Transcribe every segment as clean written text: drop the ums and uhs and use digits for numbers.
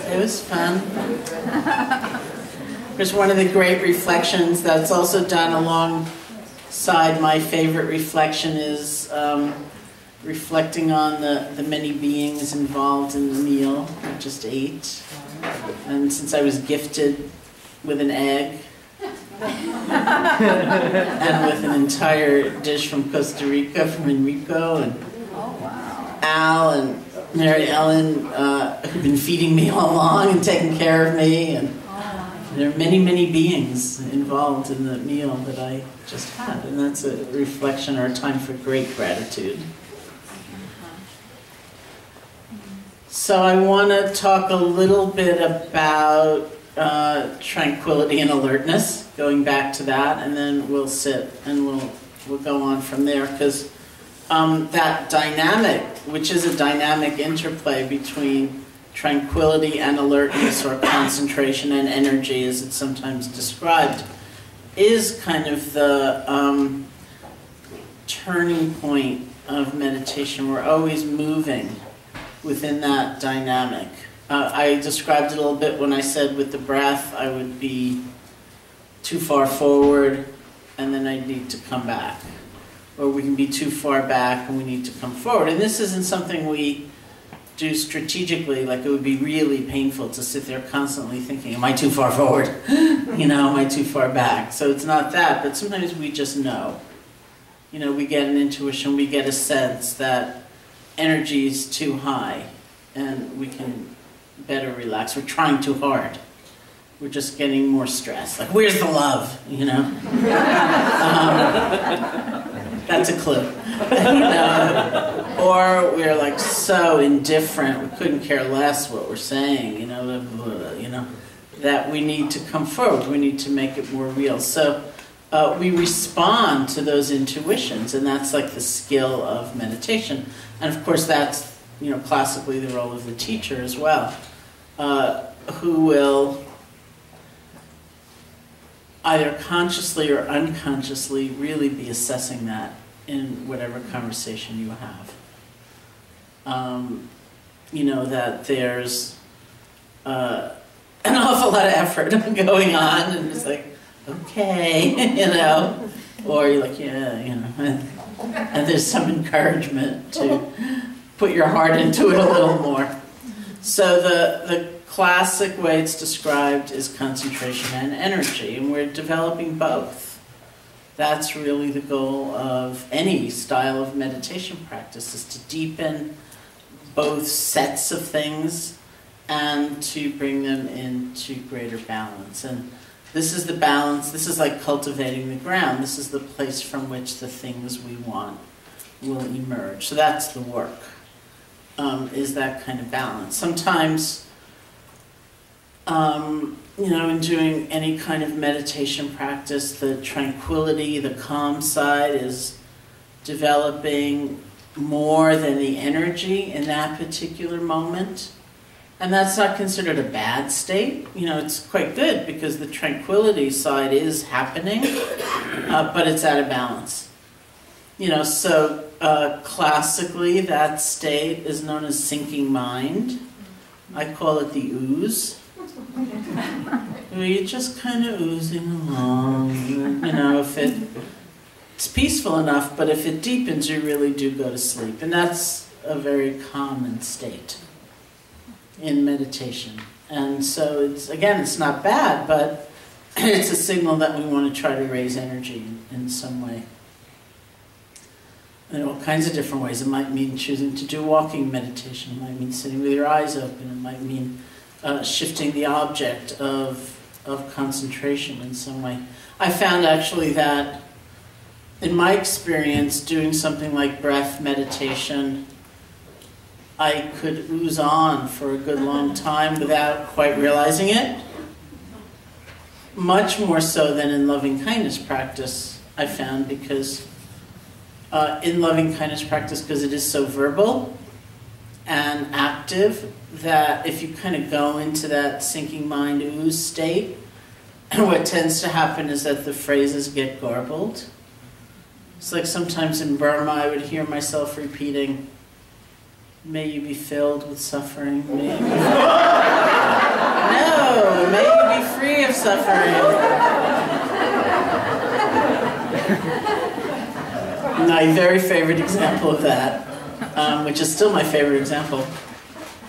It was fun. There's one of the great reflections that's also done alongside my favorite reflection is reflecting on the many beings involved in the meal I just ate. And since I was gifted with an egg and with an entire dish from Costa Rica, from Enrico and Al and Mary Ellen, who've been feeding me all along and taking care of me, and there are many, many beings involved in the meal that I just had, and that's a reflection or a time for great gratitude. So I want to talk a little bit about tranquility and alertness, going back to that, and then we'll sit and we'll go on from there, because that dynamic, which is a dynamic interplay between tranquility and alertness, or concentration and energy as it's sometimes described, is kind of the turning point of meditation. We're always moving within that dynamic. I described it a little bit when I said with the breath I would be too far forward and then I'd need to come back. Or we can be too far back and we need to come forward. And this isn't something we do strategically, like it would be really painful to sit there constantly thinking, am I too far forward? Am I too far back? So it's not that, but sometimes we just know. We get an intuition, we get a sense that energy is too high and we can better relax. We're trying too hard. We're just getting more stressed. Like, where's the love? That's a clue. Or we're like so indifferent, we couldn't care less what we're saying, that we need to come forward, we need to make it more real. So we respond to those intuitions, and that's like the skill of meditation. And of course that's, classically the role of the teacher as well, who will either consciously or unconsciously really be assessing that in whatever conversation you have. That there's an awful lot of effort going on, and it's like, okay, or you're like, yeah, and there's some encouragement to put your heart into it a little more. So the classic way it's described is concentration and energy, and we're developing both. That's really the goal of any style of meditation practice, is to deepen both sets of things and to bring them into greater balance. And this is the balance, this is like cultivating the ground. This is the place from which the things we want will emerge. So that's the work, is that kind of balance. Sometimes in doing any kind of meditation practice, the tranquility, the calm side is developing more than the energy in that particular moment. And that's not considered a bad state. It's quite good because the tranquility side is happening, but it's out of balance. So classically that state is known as sinking mind. I call it the ooze. You're just kind of oozing along, if it's peaceful enough, but if it deepens, you really do go to sleep. And that's a very common state in meditation. And so it's not bad, but it's a signal that we want to try to raise energy in some way. In all kinds of different ways. It might mean choosing to do walking meditation. It might mean sitting with your eyes open. It might mean shifting the object of concentration in some way. I found actually that in my experience doing something like breath meditation, I could ooze on for a good long time without quite realizing it. Much more so than in loving kindness practice, I found, because in loving kindness practice, because it is so verbal and active, that if you kind of go into that sinking mind ooze state, what tends to happen is that the phrases get garbled. It's like sometimes in Burma I would hear myself repeating, "May you be filled with suffering, may you be suffering. My very favorite example of that, which is still my favorite example,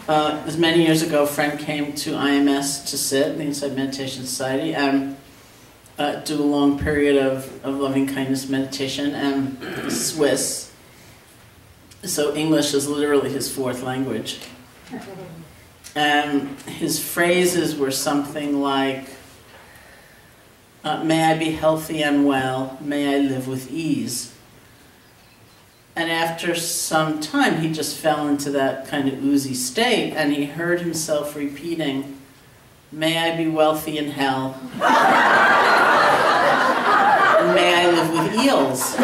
was many years ago. A friend came to IMS to sit, the Inside Meditation Society, and do a long period of loving-kindness meditation, and Swiss. So English is literally his fourth language. And his phrases were something like, may I be healthy and well, may I live with ease. And after some time, he just fell into that kind of oozy state, and he heard himself repeating, may I be wealthy in hell, and may I live with eels.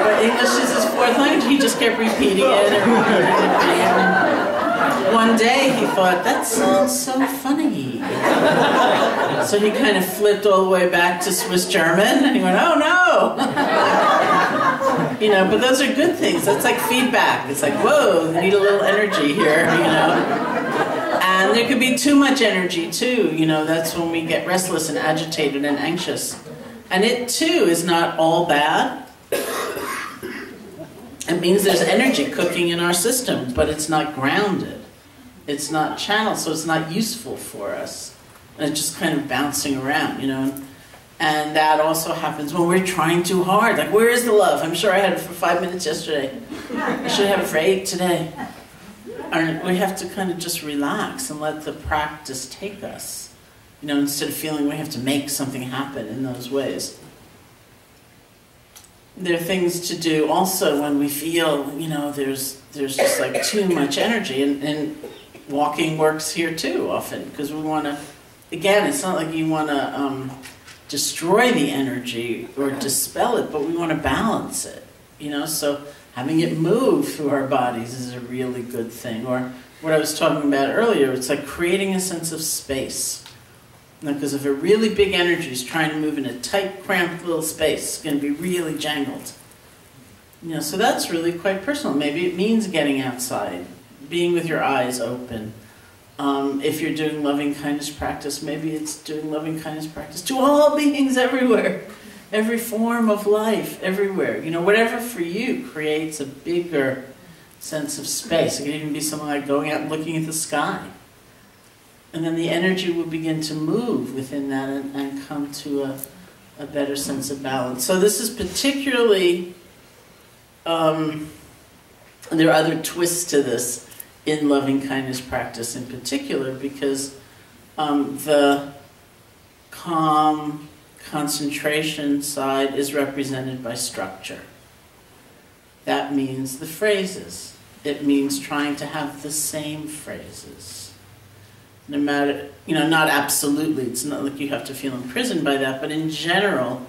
But English is his fourth language. He just kept repeating it and repeating it. And one day he thought, that sounds so funny. So he kind of flipped all the way back to Swiss German, and he went, oh no! But those are good things. That's like feedback. It's like, whoa, we need a little energy here, And there could be too much energy too, that's when we get restless and agitated and anxious. And it too is not all bad. It means there's energy cooking in our system, but it's not grounded. It's not channeled, so it's not useful for us. And it's just kind of bouncing around, And that also happens when we're trying too hard. Like, where is the love? I'm sure I had it for 5 minutes yesterday. I should have it for 8 today. And we have to kind of just relax and let the practice take us. Instead of feeling we have to make something happen in those ways. There are things to do also when we feel, there's just like too much energy. And walking works here too often, because we want to, again, it's not like you want to destroy the energy or dispel it, but we want to balance it, so having it move through our bodies is a really good thing. Or what I was talking about earlier, it's like creating a sense of space. Because if a really big energy is trying to move in a tight, cramped little space, it's going to be really jangled. So that's really quite personal. Maybe it means getting outside, being with your eyes open. If you're doing loving-kindness practice, maybe it's doing loving-kindness practice to all beings everywhere. Every form of life, everywhere. Whatever for you creates a bigger sense of space. It can even be something like going out and looking at the sky. And then the energy will begin to move within that and come to a better sense of balance. So this is particularly, there are other twists to this in loving-kindness practice in particular, because the calm concentration side is represented by structure. That means the phrases. It means trying to have the same phrases. No matter, not absolutely, it's not like you have to feel imprisoned by that, but in general,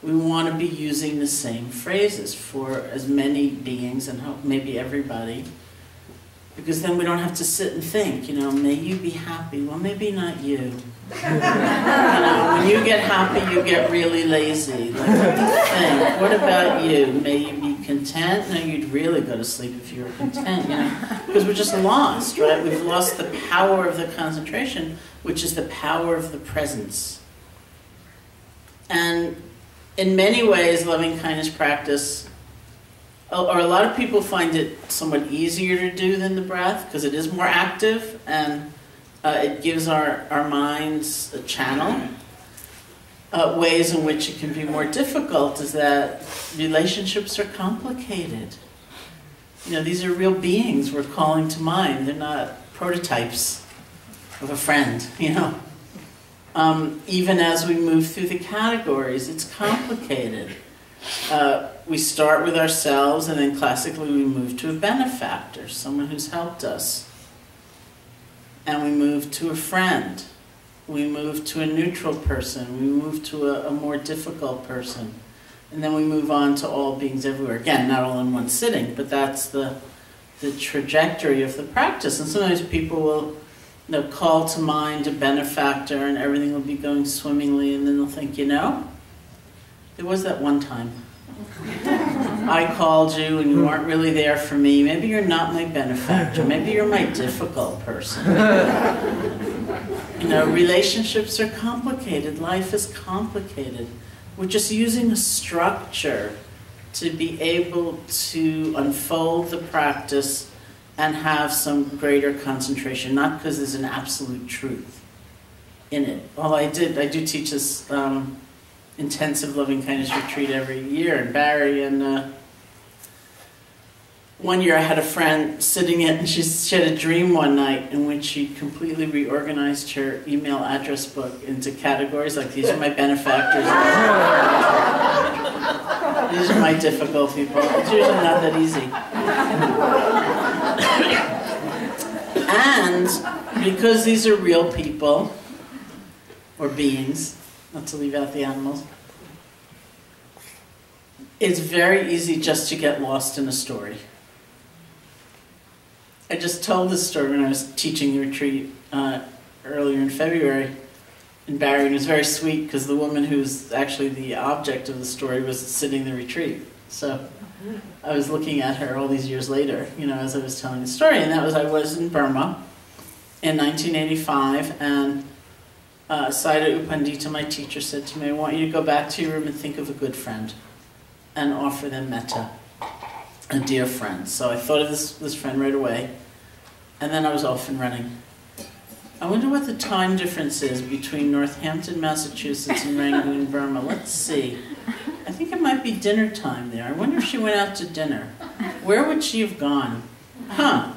we want to be using the same phrases for as many beings and maybe everybody, because then we don't have to sit and think, may you be happy. Well, maybe not you. When you get happy, you get really lazy. Like, think, what about you? May you be content? No, you'd really go to sleep if you were content, because we're just lost, right? We've lost the power of the concentration, which is the power of the presence. And in many ways, loving-kindness practice, or a lot of people find it somewhat easier to do than the breath, because it is more active, and it gives our minds a channel. Ways in which it can be more difficult is that relationships are complicated. These are real beings we're calling to mind. They're not prototypes of a friend, Even as we move through the categories, it's complicated. We start with ourselves, and then classically we move to a benefactor, someone who's helped us. And we move to a friend. We move to a neutral person. We move to a more difficult person. And then we move on to all beings everywhere. Again, not all in one sitting, but that's the trajectory of the practice. And sometimes people will call to mind a benefactor and everything will be going swimmingly, and then they'll think, there was that one time. I called you and you weren't really there for me. Maybe you're not my benefactor. Maybe you're my difficult person. You know, relationships are complicated. Life is complicated. We're just using a structure to be able to unfold the practice and have some greater concentration, not because there's an absolute truth in it. Well, I do teach this intensive loving kindness retreat every year in Barrie, and one year I had a friend sitting in, and she had a dream one night in which she completely reorganized her email address book into categories like, these are my benefactors, these are my difficult people. It's usually not that easy. And because these are real people, or beings, not to leave out the animals, it's very easy just to get lost in a story. I just told this story when I was teaching the retreat earlier in February in Barrie, and it was very sweet because the woman who's actually the object of the story was sitting in the retreat. So I was looking at her all these years later, you know, as I was telling the story, and I was in Burma in 1985, and Sayadaw U Pandita, my teacher, said to me, I want you to go back to your room and think of a good friend and offer them metta, a dear friend. So I thought of this friend right away, and then I was off and running. I wonder what the time difference is between Northampton, Massachusetts and Rangoon, Burma. Let's see. I think it might be dinner time there. I wonder if she went out to dinner. Where would she have gone? Huh.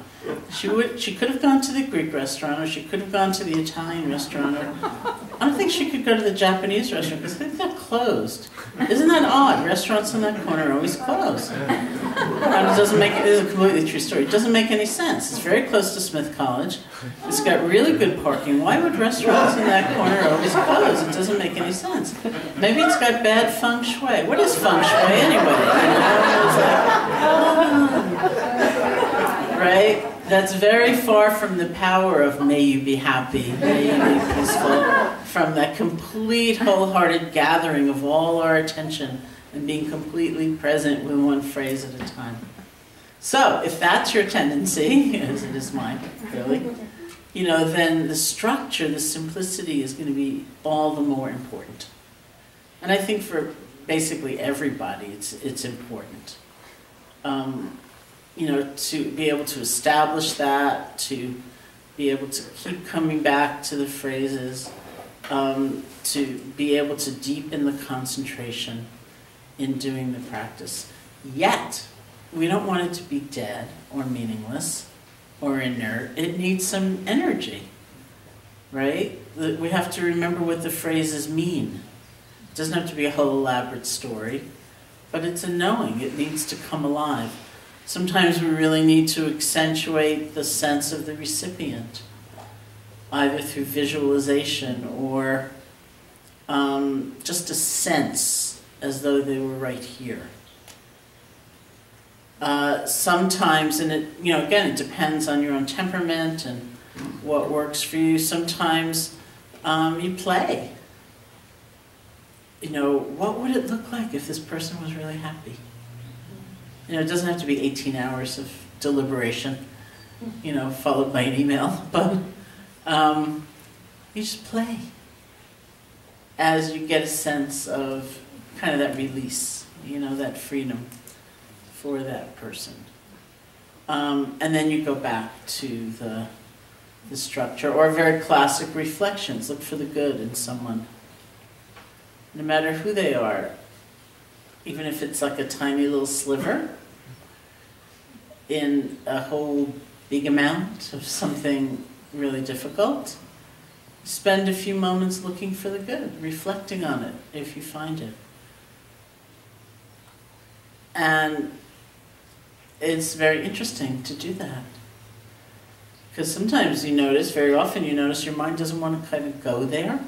She could have gone to the Greek restaurant, or she could have gone to the Italian restaurant. Or, I don't think she could go to the Japanese restaurant because I think they're closed. Isn't that odd? Restaurants in that corner are always closed. And it doesn't make, it is a completely true story. It doesn't make any sense. It's very close to Smith College. It's got really good parking. Why would restaurants in that corner always close? It doesn't make any sense. Maybe it's got bad feng shui. What is feng shui anyway? Right? That's very far from the power of may you be happy, may you be peaceful, from that complete wholehearted gathering of all our attention and being completely present with one phrase at a time. So, if that's your tendency, as it is mine, really, you know, then the structure, the simplicity is going to be all the more important. And I think for basically everybody, it's important. You know, to be able to establish that, to be able to keep coming back to the phrases, to be able to deepen the concentration in doing the practice. Yet, we don't want it to be dead or meaningless or inert. It needs some energy, right? We have to remember what the phrases mean. It doesn't have to be a whole elaborate story, but it's a knowing. It needs to come alive. Sometimes we really need to accentuate the sense of the recipient, either through visualization or just a sense as though they were right here. Sometimes, and it, you know, again, it depends on your own temperament and what works for you. Sometimes you play. You know, what would it look like if this person was really happy? You know, it doesn't have to be 18 hours of deliberation, you know, followed by an email, but you just play as you get a sense of kind of that release, you know, that freedom for that person. And then you go back to the structure, or very classic reflections. Look for the good in someone. No matter who they are, even if it's like a tiny little sliver in a whole big amount of something really difficult, spend a few moments looking for the good, reflecting on it if you find it. And it's very interesting to do that. Because sometimes you notice, very often you notice your mind doesn't want to kind of go there.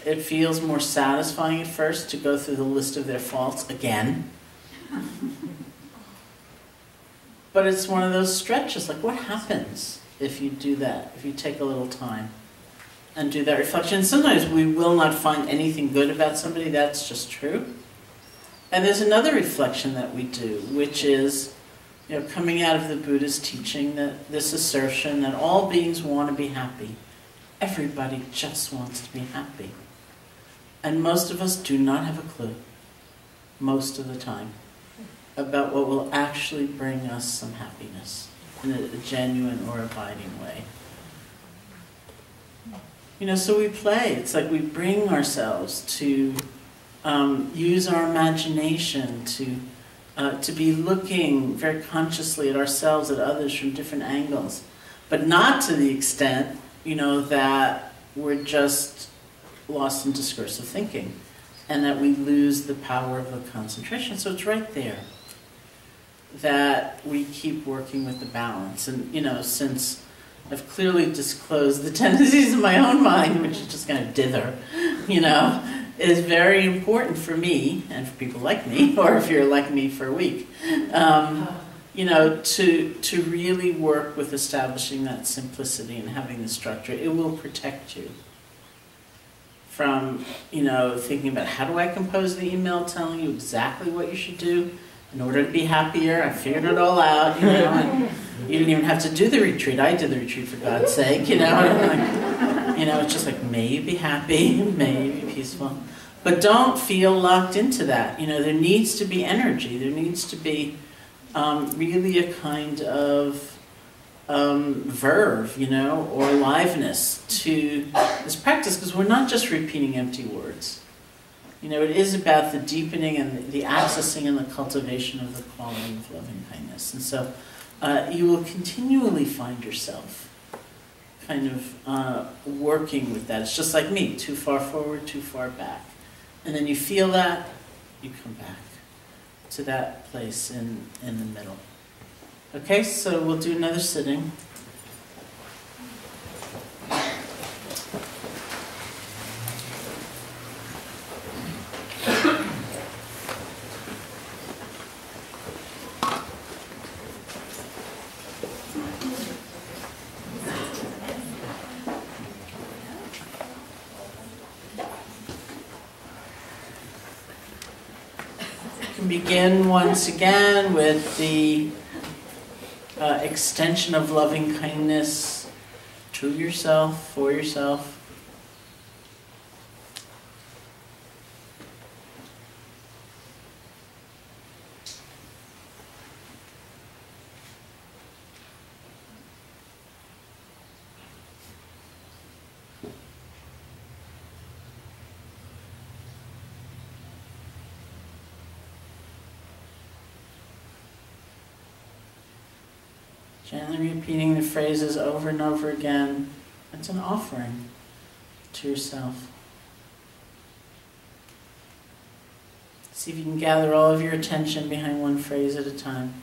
It feels more satisfying at first to go through the list of their faults again. But it's one of those stretches, like what happens if you do that, if you take a little time and do that reflection? Sometimes we will not find anything good about somebody, that's just true. And there's another reflection that we do, which is, coming out of the Buddha's teaching, that this assertion that all beings want to be happy. Everybody just wants to be happy. And most of us do not have a clue, most of the time, about what will actually bring us some happiness in a genuine or abiding way. So we play. It's like we bring ourselves to use our imagination to be looking very consciously at ourselves, at others from different angles, but not to the extent, that we're just lost in discursive thinking and that we lose the power of the concentration. So it's right there that we keep working with the balance. And, since I've clearly disclosed the tendencies of my own mind, which is just kind of dither, is very important for me, and for people like me, or if you're like me for a week, to really work with establishing that simplicity and having the structure. It will protect you from, thinking about how do I compose the email telling you exactly what you should do in order to be happier. I figured it all out, and you didn't even have to do the retreat. I did the retreat, for God's sake, it's just like, may you be happy, may you be peaceful. But don't feel locked into that. There needs to be energy. There needs to be really a kind of verve, or aliveness to this practice, because we're not just repeating empty words. It is about the deepening and the accessing and the cultivation of the quality of loving kindness. And so you will continually find yourself kind of working with that. It's just like me, too far forward, too far back. And then you feel that, you come back to that place in the middle. Okay, so we'll do another sitting. Begin once again with the extension of loving kindness to yourself, for yourself. Gently repeating the phrases over and over again. It's an offering to yourself. See if you can gather all of your attention behind one phrase at a time.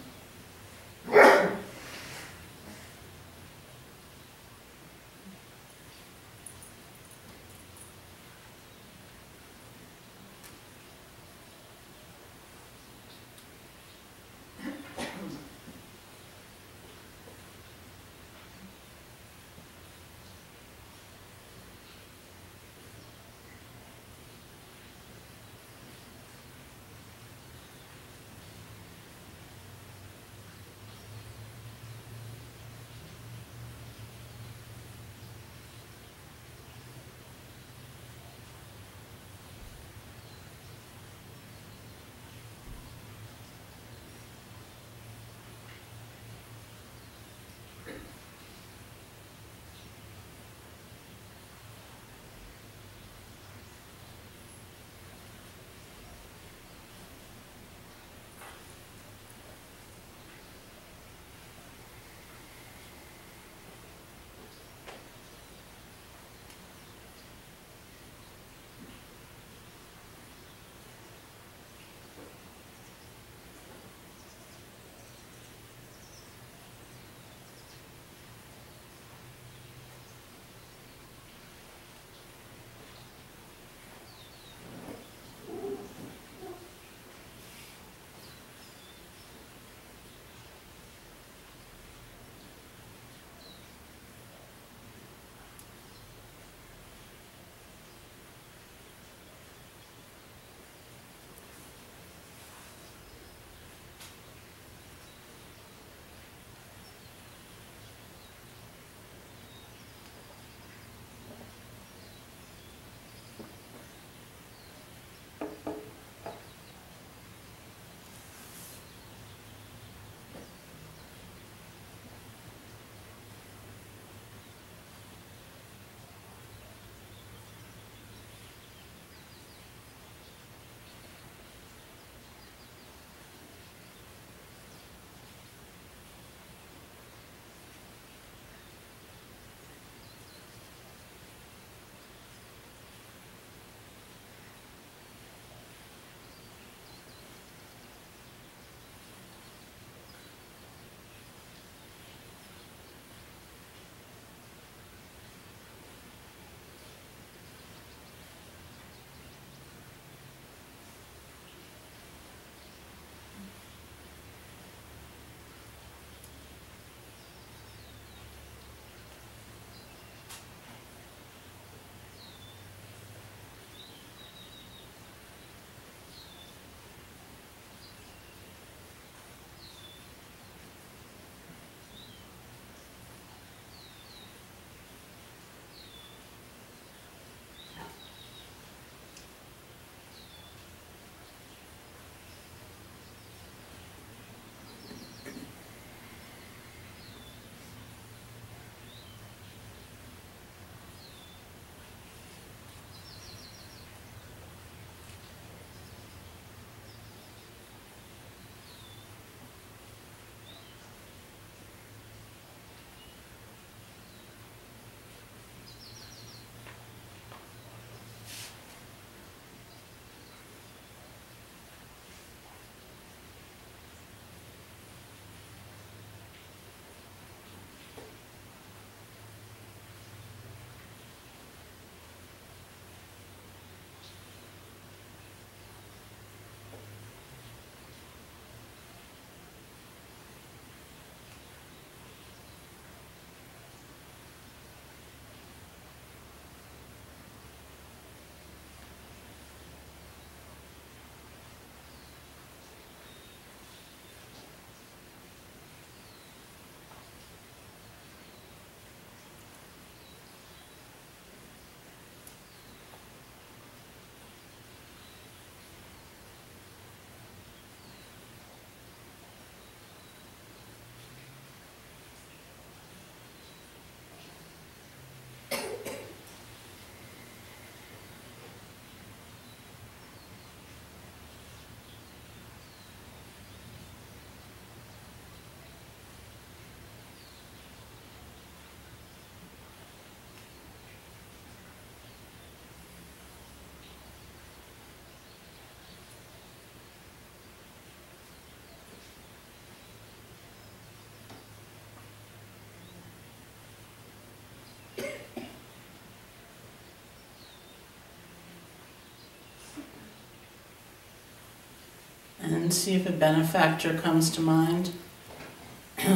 And see if a benefactor comes to mind.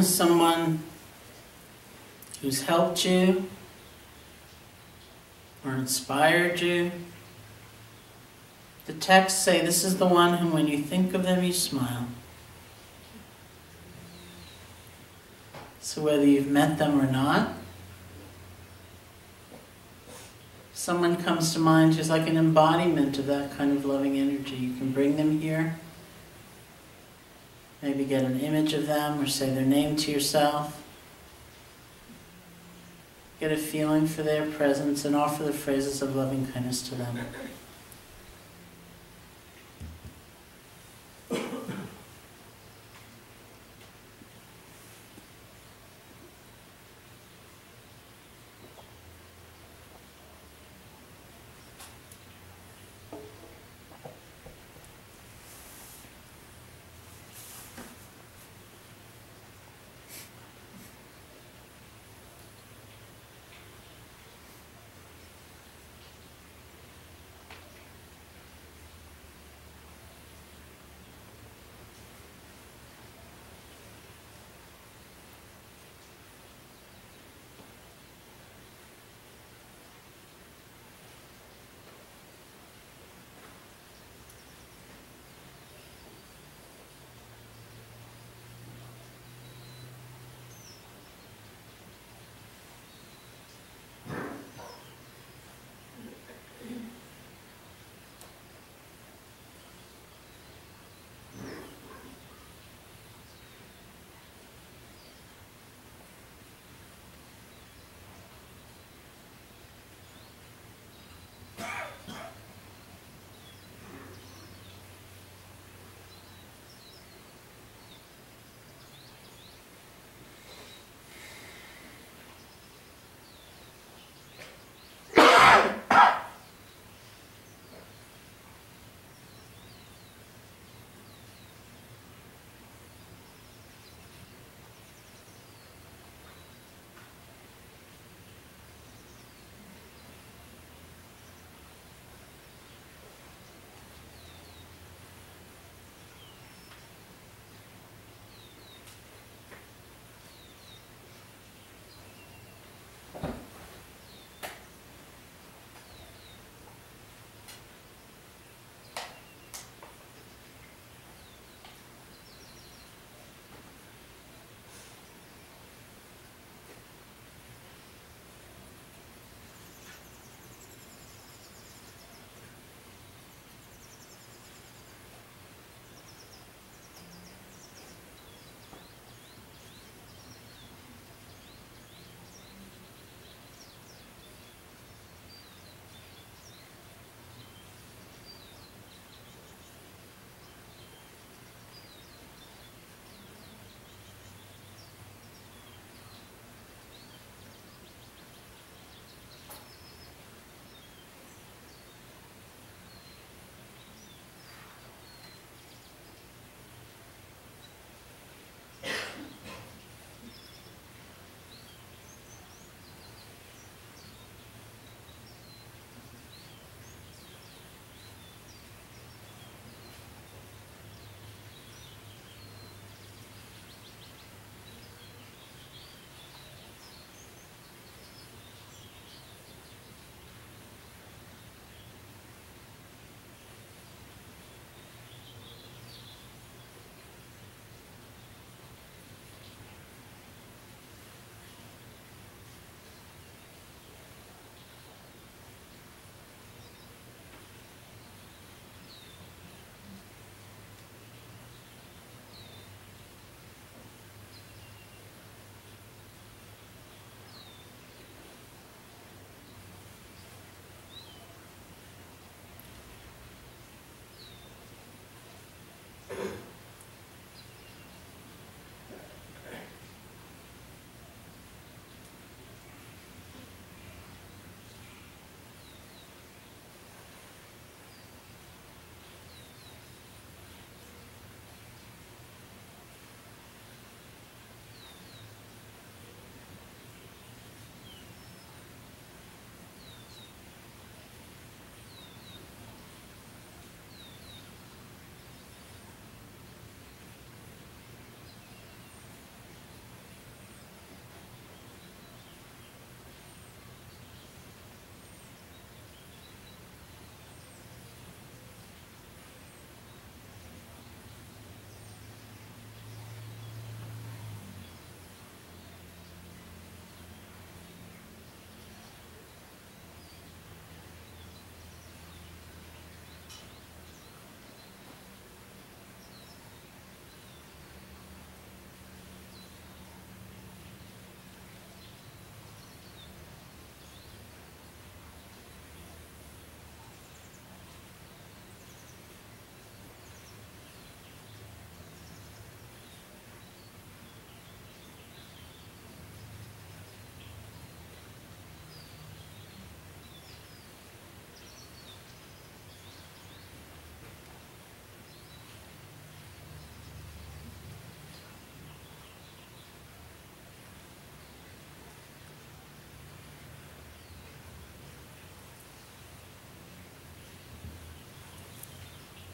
Someone who's helped you or inspired you. The texts say this is the one whom when you think of them you smile. So whether you've met them or not, someone comes to mind who's like an embodiment of that kind of loving energy. You can bring them here. Maybe get an image of them or say their name to yourself. Get a feeling for their presence and offer the phrases of loving kindness to them.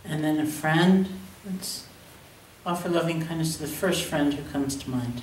And then a friend. Let's offer loving kindness to the first friend who comes to mind.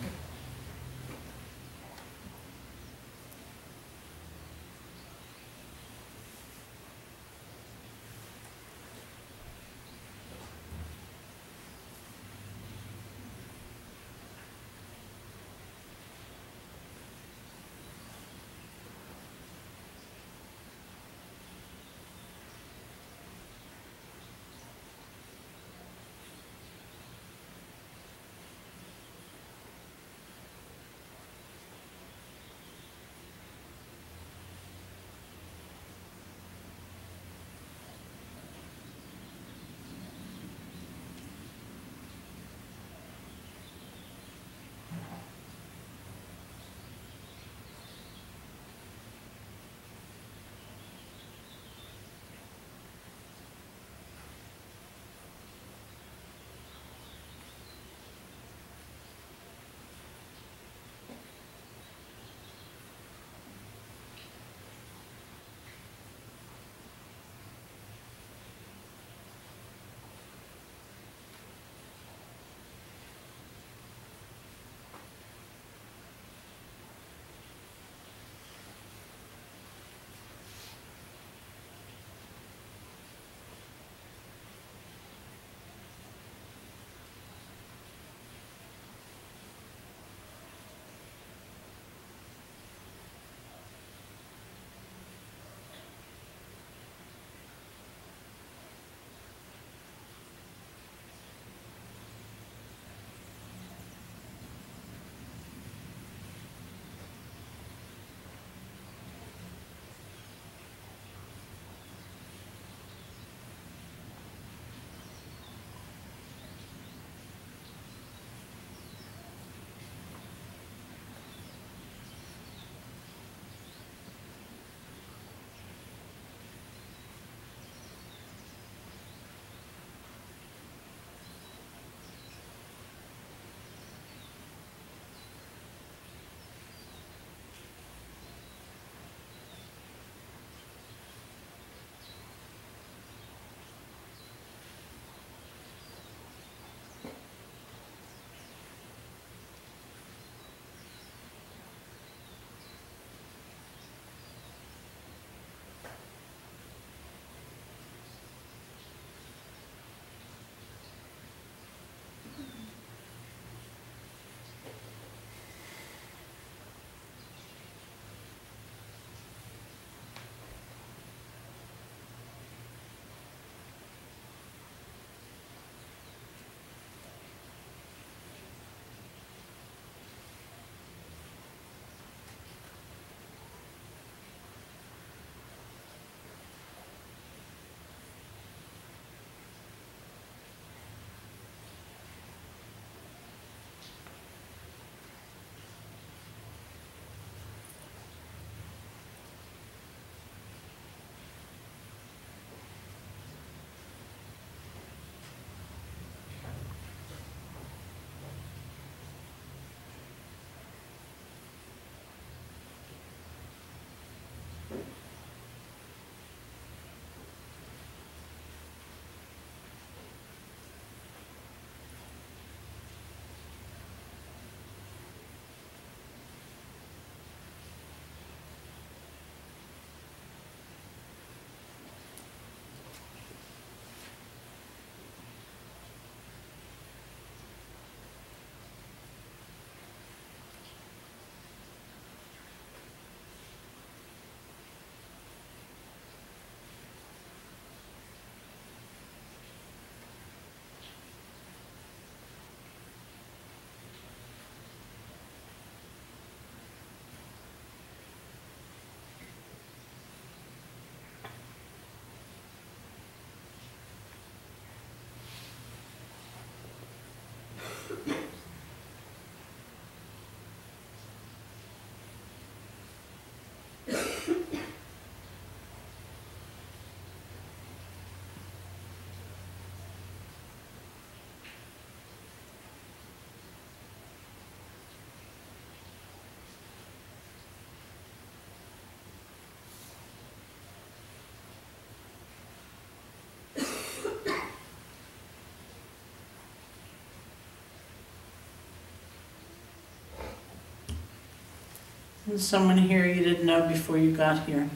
And someone here you didn't know before you got here.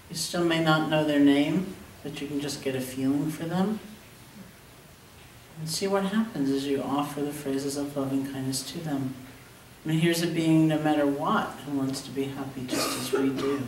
You still may not know their name, but you can just get a feeling for them. And see what happens as you offer the phrases of loving kindness to them. I mean, here's a being, no matter what, who wants to be happy just as we do.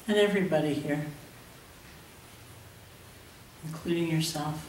And everybody here, including yourself.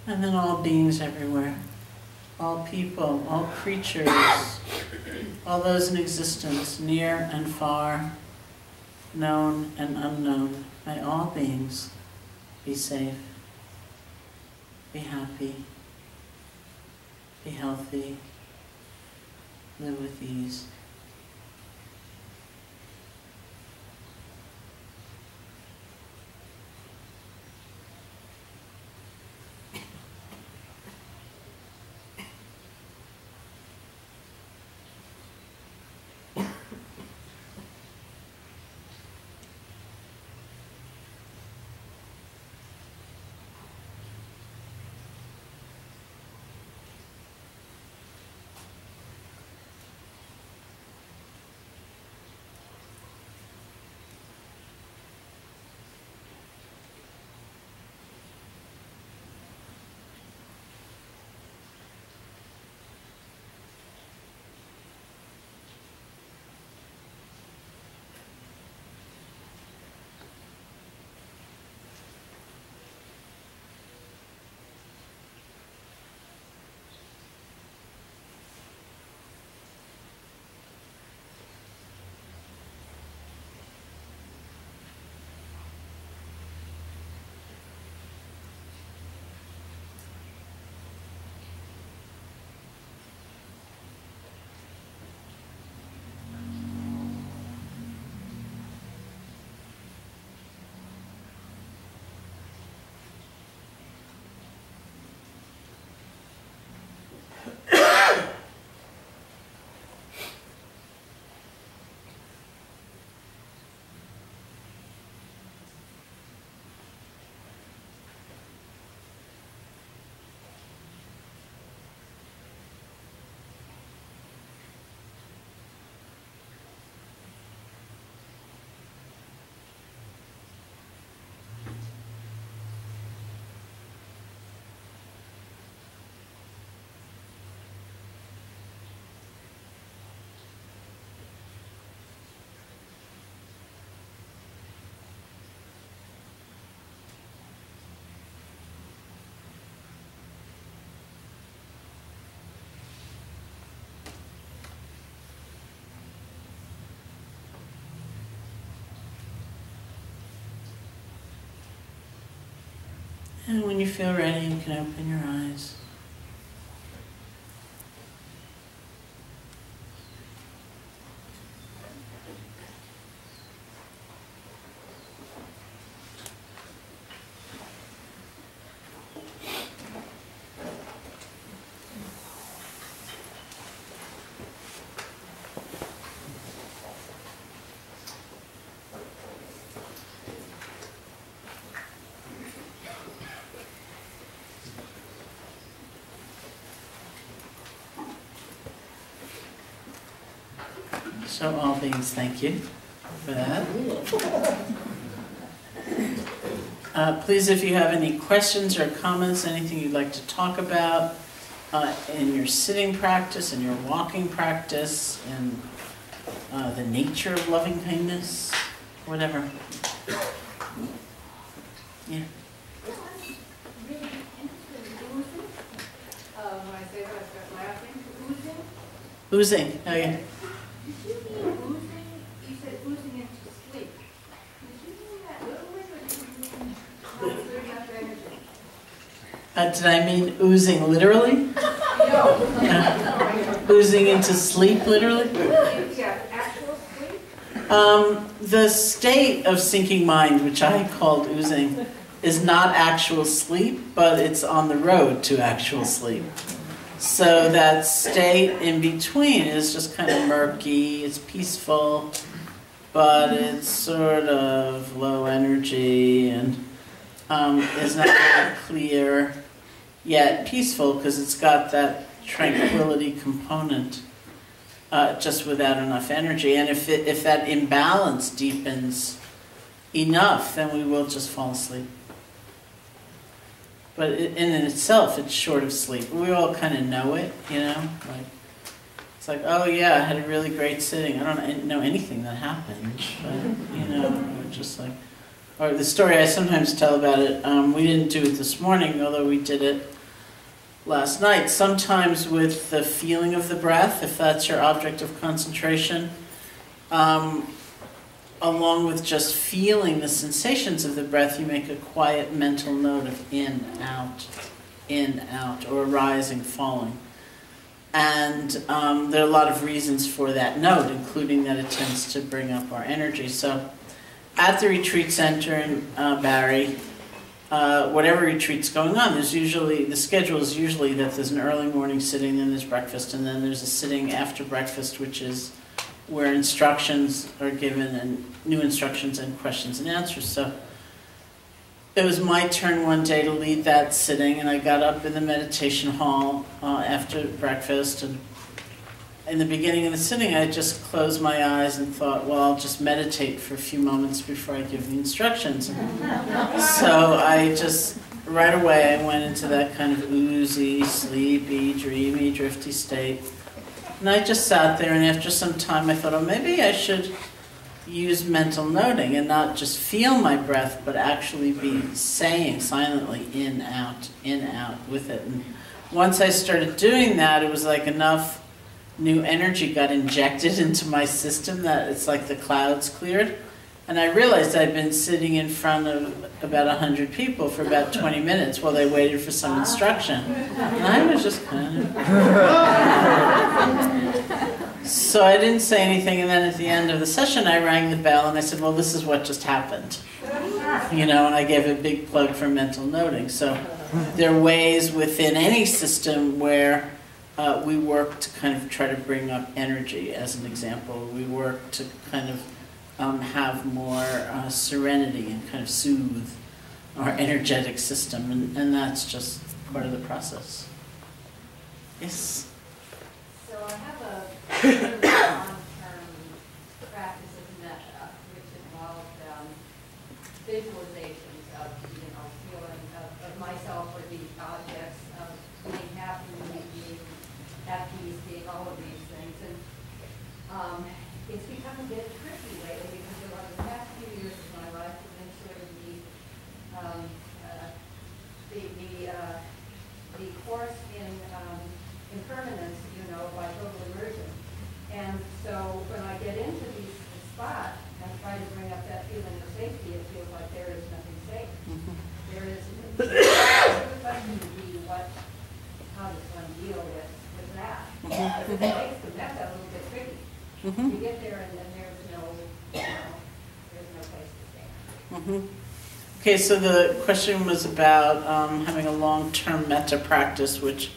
And then all beings everywhere, all people, all creatures, all those in existence, near and far, known and unknown, by all beings, Be safe. Be happy. Be healthy. Live with ease. And when you feel ready, you can open your eyes. So all beings, thank you for that. Please, if you have any questions or comments, anything you'd like to talk about in your sitting practice, in your walking practice, in the nature of loving kindness, whatever. Yeah. Oozing. Oh yeah. Did I mean oozing literally? No. Oozing into sleep literally? Yeah, actual sleep? The state of sinking mind, which I called oozing, is not actual sleep, but it's on the road to actual sleep. So that state in between is just kind of murky, it's peaceful, but it's sort of low energy and is not really clear, yet peaceful because it's got that tranquility component, just without enough energy. And if that imbalance deepens enough, then we will just fall asleep. But in itself, it's short of sleep. We all kind of know it, you know? Like, it's like, oh yeah, I had a really great sitting. I don't know anything that happened, but, you know, we're just like... Or the story I sometimes tell about it, we didn't do it this morning, although we did it last night. Sometimes with the feeling of the breath, if that's your object of concentration, along with just feeling the sensations of the breath, you make a quiet mental note of in, out, or rising, falling. And there are a lot of reasons for that note, including that it tends to bring up our energy. So at the retreat center in Barrie, whatever retreat's going on, there's usually, the schedule is usually that there's an early morning sitting, then there's breakfast, and then there's a sitting after breakfast, which is where instructions are given, and new instructions and questions and answers. So it was my turn one day to lead that sitting, and I got up in the meditation hall after breakfast, and in the beginning of the sitting I just closed my eyes and thought, well, I'll just meditate for a few moments before I give the instructions. So I just, right away, I went into that kind of oozy, sleepy, dreamy, drifty state. And I just sat there, and after some time I thought, oh, maybe I should use mental noting and not just feel my breath, but actually be saying silently in, out with it. And once I started doing that, it was like enough new energy got injected into my system that it's like the clouds cleared. And I realized I'd been sitting in front of about 100 people for about 20 minutes while they waited for some instruction. And I was just kind of... So I didn't say anything, and then at the end of the session I rang the bell and I said, well, this is what just happened. You know, and I gave a big plug for mental noting. So there are ways within any system where we work to kind of try to bring up energy, as an example. We work to kind of have more serenity and kind of soothe our energetic system, and that's just part of the process. Yes? So I have a long-term practice of metta, which involves visualizations of, feeling of myself or the objects, of being happy, being at peace, being all of these things. And it's become a bit tricky lately because over the past few years of my life have been sort of the course in impermanence, by total immersion. And so when I get into these spots and try to bring up that feeling of safety, it feels like there is nothing safe. There is the question to be how does one deal with that? Because it makes the method a little bit tricky. You get there and then there's no place to stand. Okay, so the question was about having a long-term metta practice, which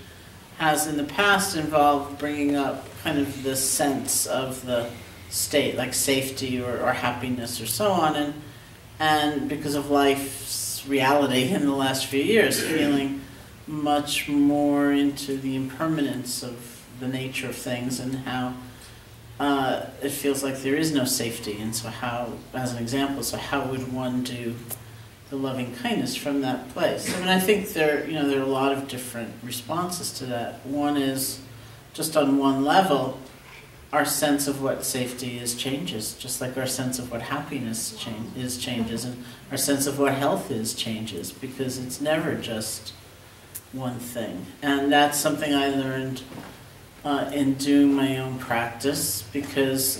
has in the past involved bringing up kind of the sense of the state, like safety or happiness or so on, and because of life's reality in the last few years, feeling much more into the impermanence of the nature of things and how it feels like there is no safety. And so how, as an example, so how would one do the loving kindness from that place? I mean, I think there are a lot of different responses to that. One is, just on one level, our sense of what safety is changes, just like our sense of what happiness is changes, and our sense of what health is changes, because it's never just one thing. And that's something I learned in doing my own practice, because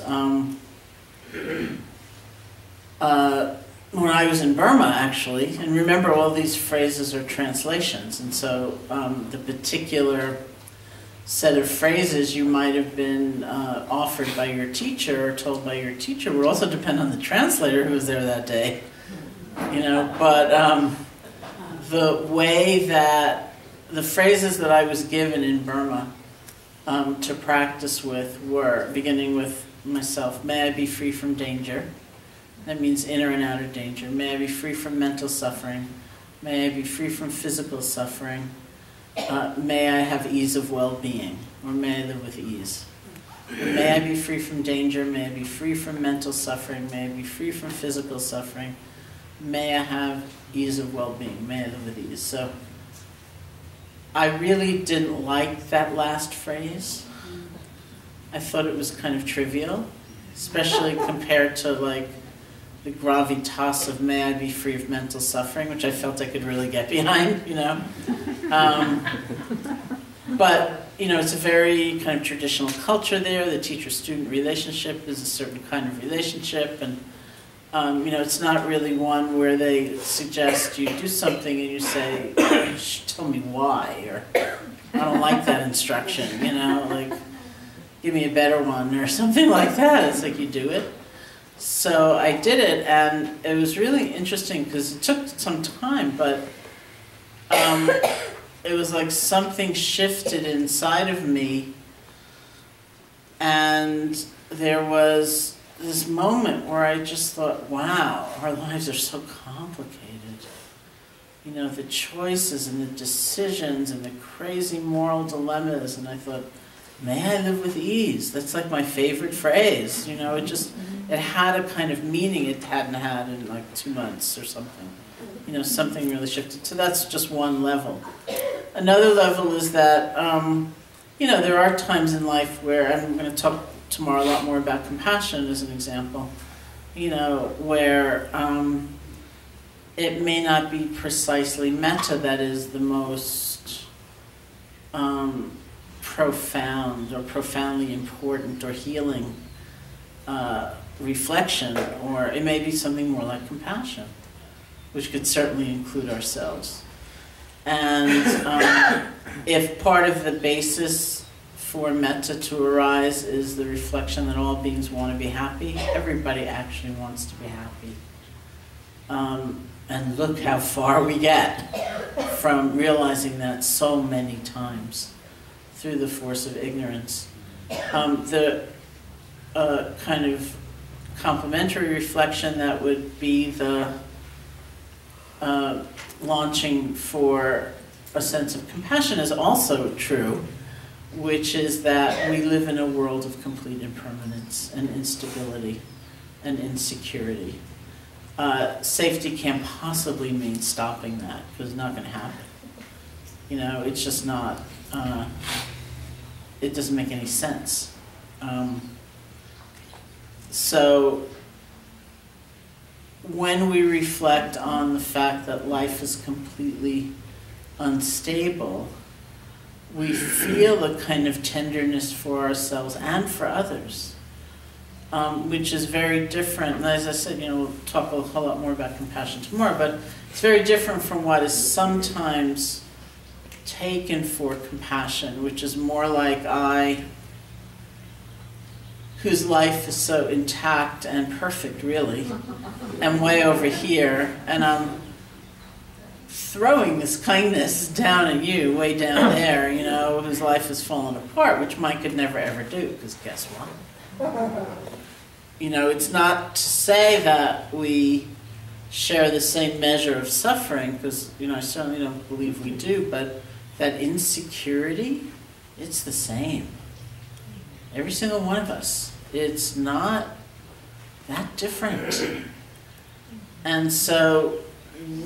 when I was in Burma, actually, and remember all these phrases are translations, and so the particular set of phrases you might have been offered by your teacher or told by your teacher would also depend on the translator who was there that day, but the way that the phrases that I was given in Burma to practice with were, beginning with myself, may I be free from danger. That means inner and outer danger. May I be free from mental suffering. May I be free from physical suffering. May I have ease of well-being, or may I live with ease. May I be free from danger. May I be free from mental suffering. May I be free from physical suffering. May I have ease of well-being. May I live with ease. So I really didn't like that last phrase. I thought it was kind of trivial, especially compared to like the gravitas of may I be free of mental suffering, which I felt I could really get behind, But, it's a very kind of traditional culture there. The teacher-student relationship is a certain kind of relationship, and It's not really one where they suggest you do something and you say, tell me why, or I don't like that instruction, like give me a better one or something like that. It's like you do it. So I did it, and it was really interesting because it took some time, but it was like something shifted inside of me, and there was this moment where I just thought, wow, our lives are so complicated. The choices and the decisions and the crazy moral dilemmas, and I thought, may I live with ease? That's like my favorite phrase. It had a kind of meaning it hadn't had in like 2 months or something. Something really shifted. So that's just one level. Another level is that, there are times in life where, and I'm going to talk tomorrow a lot more about compassion as an example, where it may not be precisely metta that is the most profound or profoundly important or healing reflection, or it may be something more like compassion, which could certainly include ourselves. And if part of the basis for metta to arise is the reflection that all beings want to be happy, everybody actually wants to be happy. And look how far we get from realizing that so many times through the force of ignorance. The kind of complementary reflection that would be the launching for a sense of compassion is also true, which is that we live in a world of complete impermanence and instability and insecurity. Safety can't possibly mean stopping that, because it's not going to happen. It's just not, it doesn't make any sense. So when we reflect on the fact that life is completely unstable, we feel a kind of tenderness for ourselves and for others, which is very different. And as I said, we'll talk a whole lot more about compassion tomorrow, but it's very different from what is sometimes taken for compassion, which is more like whose life is so intact and perfect, really, am way over here, and I'm throwing this kindness down at you, way down there, whose life has fallen apart, which Mike could never ever do, because guess what? It's not to say that we share the same measure of suffering, because, I certainly don't believe we do, but that insecurity, it's the same. Every single one of us. It's not that different. And so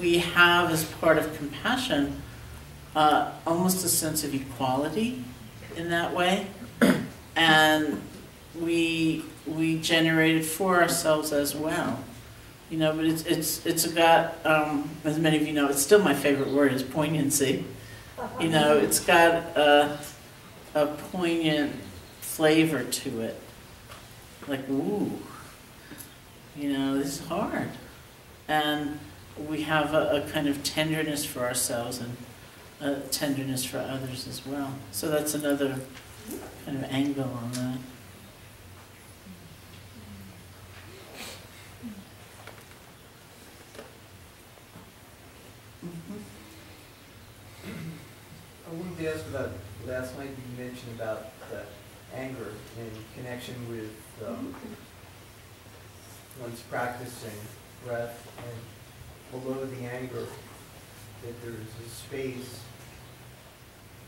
we have, as part of compassion, almost a sense of equality in that way. And we generate it for ourselves as well. But it's got, as many of you know, it's still my favorite word, is poignancy. It's got a poignant flavor to it. Like, ooh, this is hard. And we have a kind of tenderness for ourselves and a tenderness for others as well. So that's another kind of angle on that. I wanted to ask about, last night you mentioned about anger in connection with one's practicing breath, and below the anger that there's a space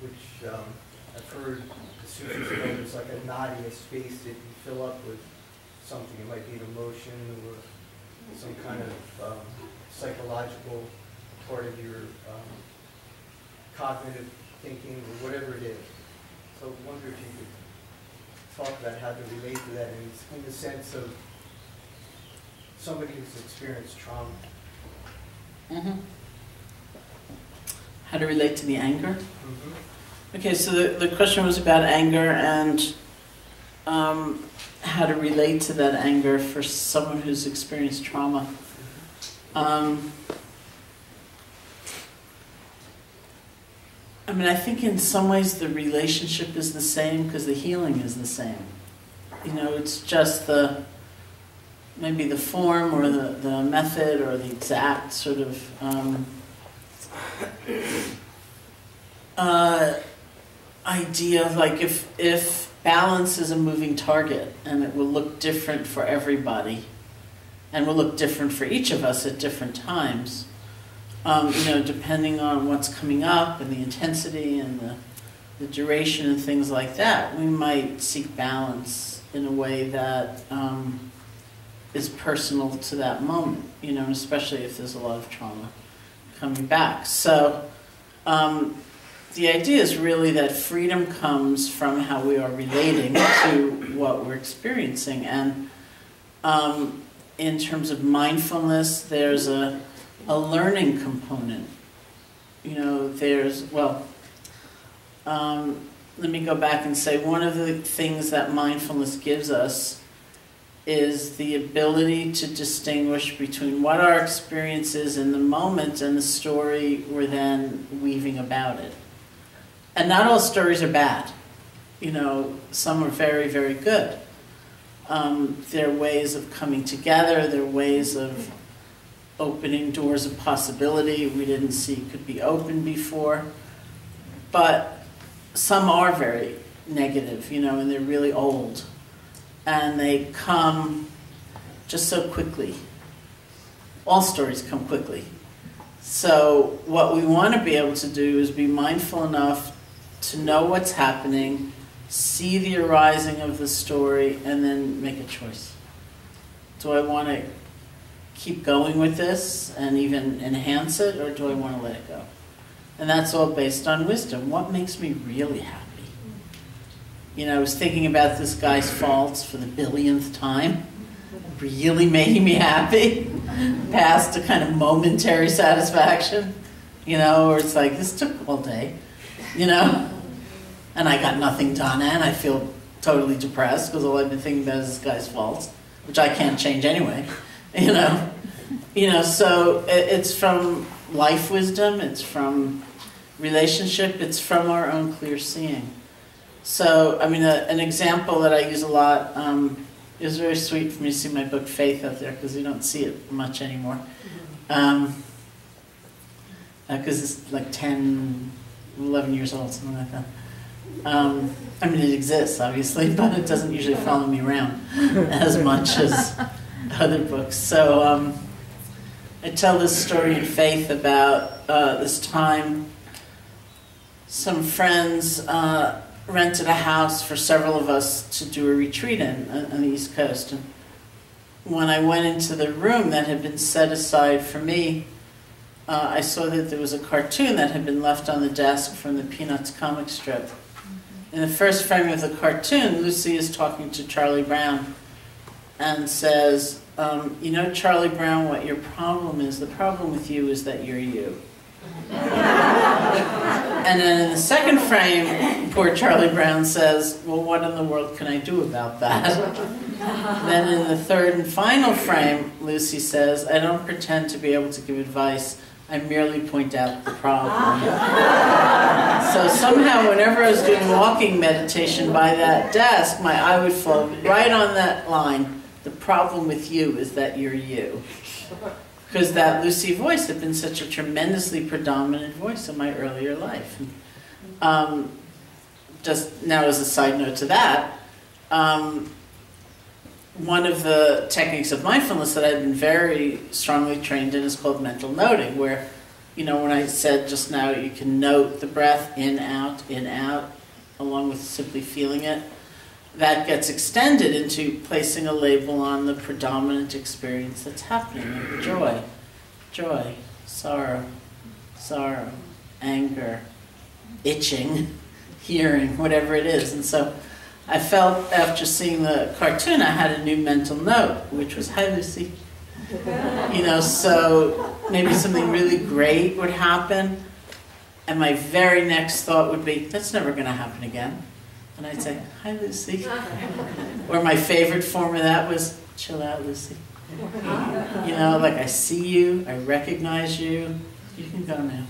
which I've heard the Sufis call it's like a nadi, a space that you fill up with something. It might be an emotion or some kind of psychological part of your cognitive thinking or whatever it is. So I wonder if you could talk about how to relate to that in the sense of somebody who's experienced trauma. Mm-hmm. How to relate to the anger? Mm-hmm. Okay, so the question was about anger and how to relate to that anger for someone who's experienced trauma. I mean, I think in some ways the relationship is the same because the healing is the same. You know, it's just maybe the form or the method or the exact sort of idea of like if balance is a moving target and it will look different for everybody and will look different for each of us at different times, you know, depending on what's coming up and the intensity and the duration and things like that, we might seek balance in a way that is personal to that moment, you know, especially if there's a lot of trauma coming back. So the idea is really that freedom comes from how we are relating to what we're experiencing. And in terms of mindfulness, there's a learning component. You know, let me go back and say one of the things that mindfulness gives us is the ability to distinguish between what our experience is in the moment and the story we're then weaving about it. And not all stories are bad. You know, some are very, very good. They're ways of coming together. They're ways of opening doors of possibility we didn't see could be opened before. But some are very negative, you know, and they're really old. And they come just so quickly. All stories come quickly. So what we want to be able to do is be mindful enough to know what's happening, see the arising of the story, and then make a choice. Do I want to keep going with this and even enhance it, or do I want to let it go? And that's all based on wisdom. What makes me really happy? You know, I was thinking about this guy's faults for the billionth time. Really making me happy. Past a kind of momentary satisfaction. You know, or it's like, this took all day. You know? And I got nothing done, and I feel totally depressed because all I've been thinking about is this guy's faults, which I can't change anyway. You know, so it's from life wisdom, it's from relationship, it's from our own clear seeing. So, I mean, an example that I use a lot, it was very sweet for me to see my book Faith out there because you don't see it much anymore. Because it's like 10, 11 years old, something like that. I mean, it exists, obviously, but it doesn't usually follow me around as much as other books. So I tell this story in Faith about this time some friends rented a house for several of us to do a retreat on the East Coast. And when I went into the room that had been set aside for me, I saw that there was a cartoon that had been left on the desk from the Peanuts comic strip. In the first frame of the cartoon, Lucy is talking to Charlie Brown and says, you know, Charlie Brown, what your problem is, the problem with you is that you're you. And then in the second frame, poor Charlie Brown says, well, what in the world can I do about that? Then in the third and final frame, Lucy says, I don't pretend to be able to give advice, I merely point out the problem. So somehow, whenever I was doing walking meditation by that desk, my eye would fall right on that line. The problem with you is that you're you. Because that Lucy voice had been such a tremendously predominant voice in my earlier life. Just now as a side note to that, one of the techniques of mindfulness that I've been very strongly trained in is called mental noting, where, you know, when I said just now you can note the breath in, out, along with simply feeling it, that gets extended into placing a label on the predominant experience that's happening, like joy, joy, sorrow, sorrow, anger, itching, hearing, whatever it is. And so I felt after seeing the cartoon I had a new mental note, which was, hi Lucy. You know, so maybe something really great would happen, and my very next thought would be, that's never going to happen again. And I'd say, hi, Lucy. Or my favorite form of that was, chill out, Lucy. You know, like, I see you, I recognize you, you can go now.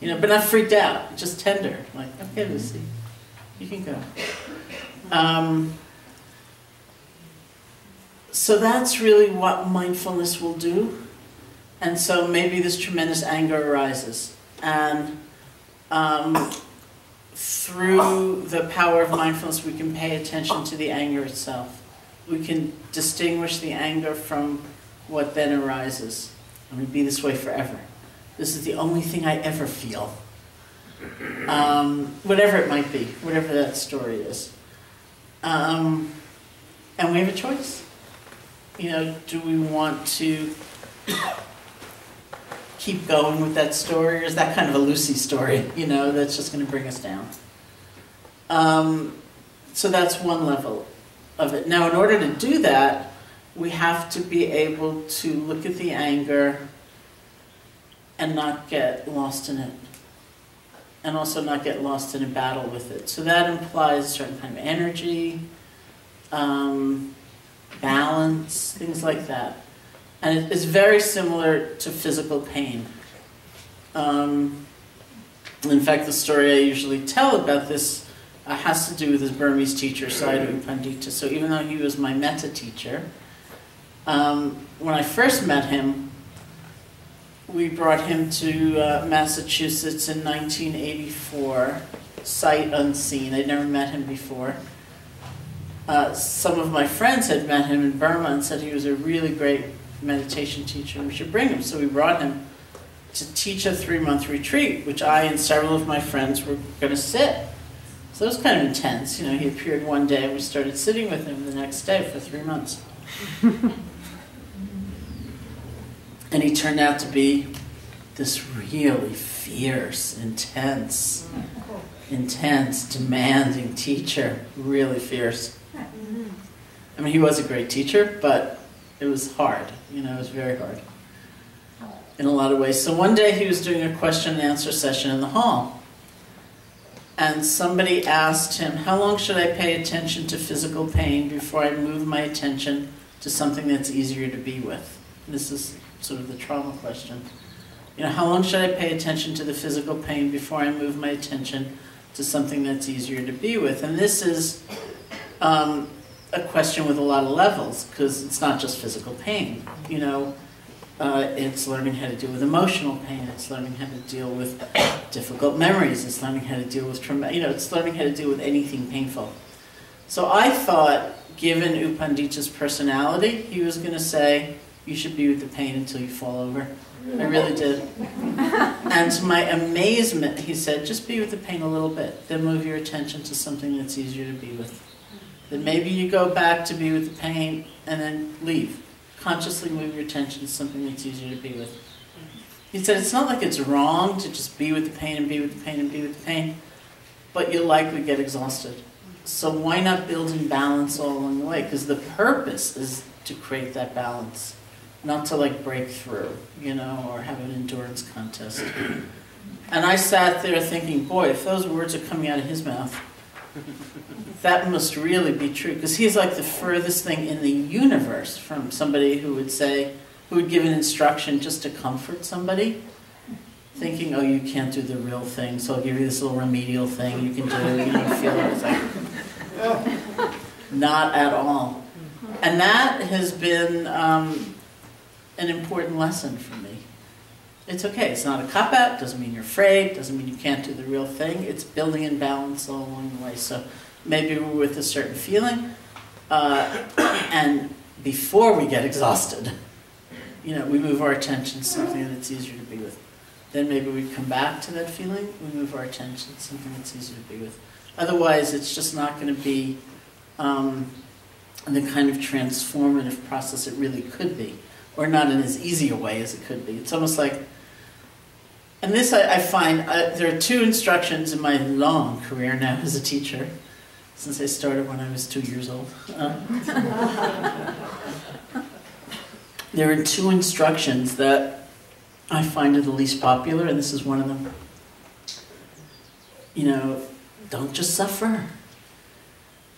You know, but not freaked out, just tender. Like, okay, Lucy, you can go. So that's really what mindfulness will do. And so maybe this tremendous anger arises. And through the power of mindfulness, we can pay attention to the anger itself. We can distinguish the anger from what then arises. I'm going to be this way forever. This is the only thing I ever feel. Whatever it might be, whatever that story is. And we have a choice. You know, do we want to keep going with that story, or is that kind of a Lucy story, you know, that's just going to bring us down? So that's one level of it. Now, in order to do that, we have to be able to look at the anger and not get lost in it, and also not get lost in a battle with it. So that implies a certain kind of energy, balance, things like that. And it's very similar to physical pain. In fact, the story I usually tell about this has to do with his Burmese teacher, Sayadaw U Pandita. So even though he was my metta teacher, when I first met him, we brought him to Massachusetts in 1984, sight unseen. I'd never met him before. Some of my friends had met him in Burma and said he was a really great meditation teacher, and we should bring him. So we brought him to teach a 3-month retreat, which I and several of my friends were going to sit. So it was kind of intense. You know, he appeared one day and we started sitting with him the next day for 3 months. And he turned out to be this really fierce, intense, demanding teacher, really fierce. I mean, he was a great teacher, but it was hard, you know, it was very hard in a lot of ways. So one day he was doing a question and answer session in the hall, and somebody asked him, how long should I pay attention to physical pain before I move my attention to something that's easier to be with? This is sort of the trauma question. You know, how long should I pay attention to the physical pain before I move my attention to something that's easier to be with? And this is a question with a lot of levels, because it's not just physical pain. You know, it's learning how to deal with emotional pain. It's learning how to deal with difficult memories. It's learning how to deal with trauma. You know, it's learning how to deal with anything painful. So I thought, given U Pandita's personality, he was going to say, you should be with the pain until you fall over. I really did. And to my amazement, he said, just be with the pain a little bit, then move your attention to something that's easier to be with. Then maybe you go back to be with the pain and then leave. Consciously move your attention to something that's easier to be with. He said, it's not like it's wrong to just be with the pain and be with the pain and be with the pain, but you'll likely get exhausted. So why not build in balance all along the way? Because the purpose is to create that balance. Not to like break through, you know, or have an endurance contest. And I sat there thinking, boy, if those words are coming out of his mouth, that must really be true. Because he's like the furthest thing in the universe from somebody who would say, who would give an instruction just to comfort somebody, thinking, oh, you can't do the real thing, so I'll give you this little remedial thing you can do, you know, feel it. It's like, not at all. And that has been an important lesson for me. It's okay, it's not a cop-out, doesn't mean you're afraid, doesn't mean you can't do the real thing. It's building in balance all along the way. So maybe we're with a certain feeling, and before we get exhausted, you know, we move our attention to something that's easier to be with. Then maybe we come back to that feeling, we move our attention to something that's easier to be with. Otherwise, it's just not going to be the kind of transformative process it really could be. Or not in as easy a way as it could be. It's almost like, and this I find, there are 2 instructions in my long career now as a teacher, since I started when I was 2 years old. There are 2 instructions that I find are the least popular, and this is one of them. You know, don't just suffer.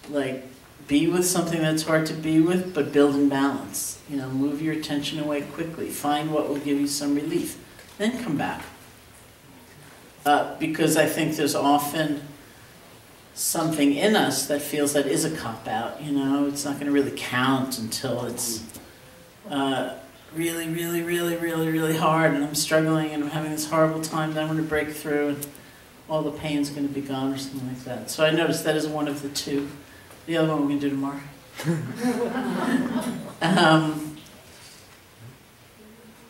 Like, be with something that's hard to be with, but build in balance. You know, move your attention away quickly. Find what will give you some relief. Then come back. Because I think there's often something in us that feels that is a cop-out. You know, it's not going to really count until it's really, really, really, really, really hard, and I'm struggling, and I'm having this horrible time, then I'm going to break through, and all the pain's going to be gone, or something like that. So I noticed that is one of the two. The other one we're going to do tomorrow.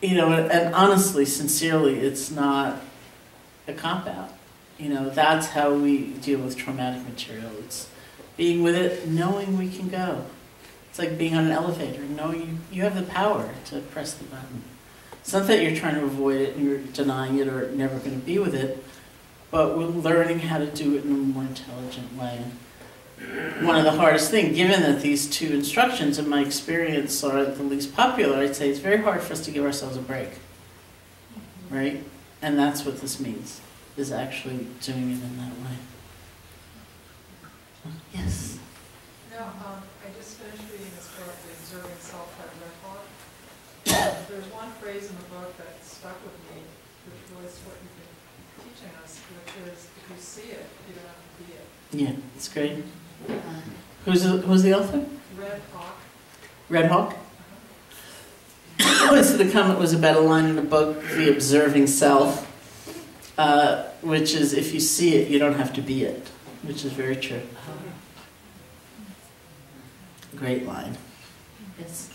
You know, and honestly, sincerely, it's not a cop-out. You know, that's how we deal with traumatic material. It's being with it, knowing we can go. It's like being on an elevator, knowing you have the power to press the button. It's not that you're trying to avoid it and you're denying it or never going to be with it, but we're learning how to do it in a more intelligent way. One of the hardest things, given that these two instructions in my experience are the least popular, I'd say it's very hard for us to give ourselves a break, right? And that's what this means, is actually doing it in that way. Yes? No, I just finished reading this book, The Observing Self by Red Hawk. There's one phrase in the book that stuck with me, which was what you've been teaching us, which is, if you see it, you don't have to be it. Yeah, it's great. Who's the author? Red Hawk. Red Hawk? So the comment was about a line in the book, The Observing Self, which is, if you see it, you don't have to be it, which is very true. Great line. Yes.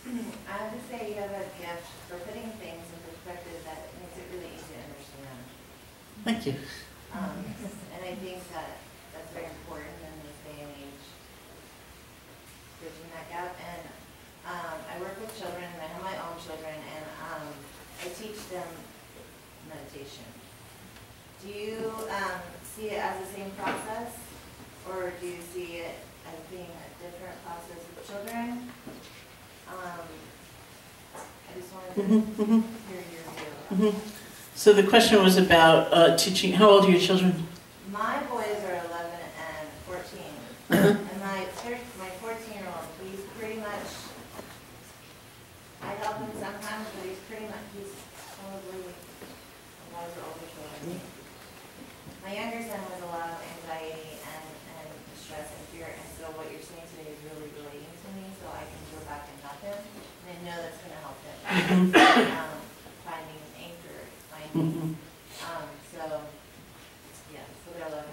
I have to say you have a gift for putting things in perspective that makes it really easy to understand. Thank you. And I think that that's very important in this day and age, bridging that gap. And I work with children, and I have my own children, and I teach them meditation. Do you see it as the same process, or do you see it as being a different process with children? I just wanted to hear your view. So the question was about teaching. How old are your children? My boys are 11 and 14, and my 14-year-old, he's pretty much, I help him sometimes, but he's probably one of the older children. My younger son has a lot of anxiety and stress and fear, and so what you're saying today is really relating to me, so I can go back and help him, and I know that's going to help him. Finding an anchor, so they're 11.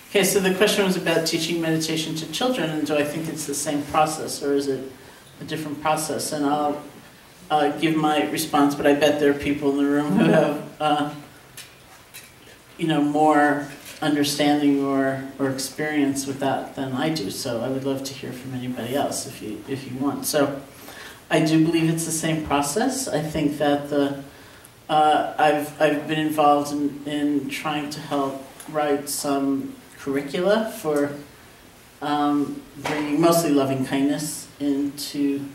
Okay, so the question was about teaching meditation to children, and do I think it's the same process, or is it a different process? And I'll give my response, but I bet there are people in the room who have, more understanding or experience with that than I do. So I would love to hear from anybody else if you want. So I do believe it's the same process. I think that I've been involved in trying to help write some curricula for bringing mostly loving kindness into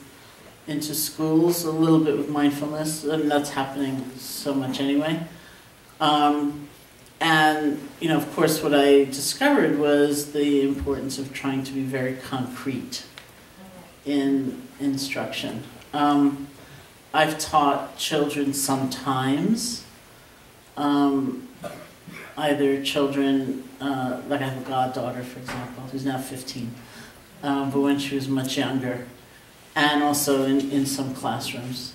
schools, a little bit with mindfulness, and that's happening so much anyway. And of course, what I discovered was the importance of trying to be very concrete in instruction. I've taught children sometimes, either children, like I have a goddaughter, for example, who's now 15, but when she was much younger, and also in some classrooms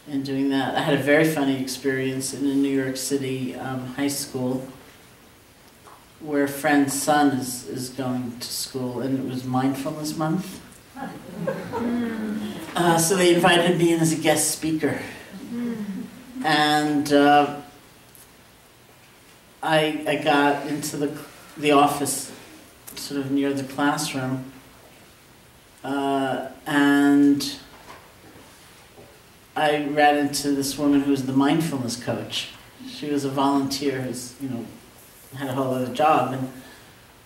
in doing that. I had a very funny experience in a New York City high school where a friend's son is going to school, and it was Mindfulness Month. So they invited me in as a guest speaker. And I got into the office sort of near the classroom, and I ran into this woman who was the mindfulness coach. She was a volunteer who's, had a whole other job,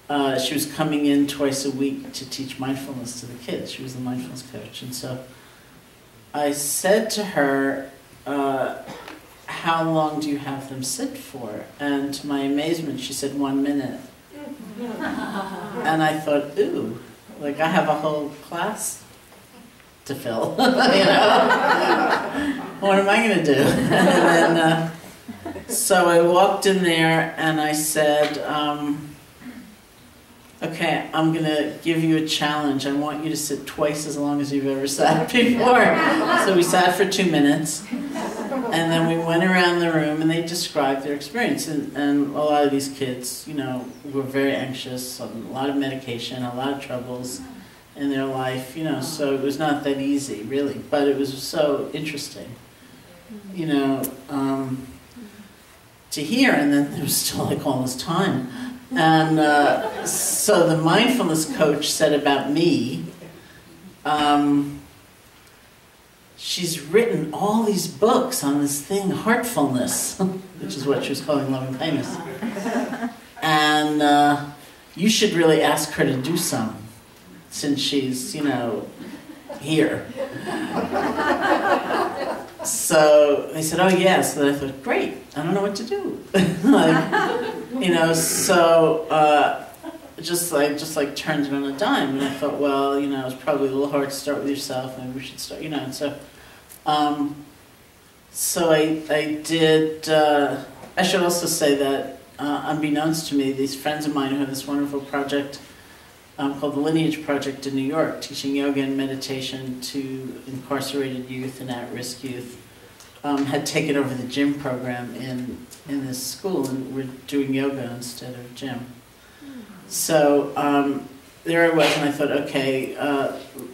and she was coming in twice a week to teach mindfulness to the kids. She was the mindfulness coach. And so I said to her, how long do you have them sit for? And to my amazement, she said 1 minute. And I thought, ooh, like I have a whole class to fill, you know? What am I going to do? And then, so I walked in there and I said, okay, I'm going to give you a challenge. I want you to sit twice as long as you've ever sat before. So we sat for 2 minutes, and then we went around the room and they described their experience. And a lot of these kids, you know, were very anxious, a lot of medication, a lot of troubles in their life, you know, so it was not that easy, really. But it was so interesting, you know, to hear, and then there was still like all this time. And so the mindfulness coach said about me, she's written all these books on this thing, heartfulness, which is what she was calling loving kindness. And you should really ask her to do some, since she's, you know, here. So they said, oh yes. So I thought, great, I don't know what to do. Like, you know, so just like turned it on a dime. And I thought, well, you know, it's probably a little hard to start with yourself, maybe we should start, you know. And so so I did, I should also say that unbeknownst to me, these friends of mine who have this wonderful project called the Lineage Project in New York, teaching yoga and meditation to incarcerated youth and at-risk youth, had taken over the gym program in this school, and we're doing yoga instead of gym. So there I was, and I thought, okay,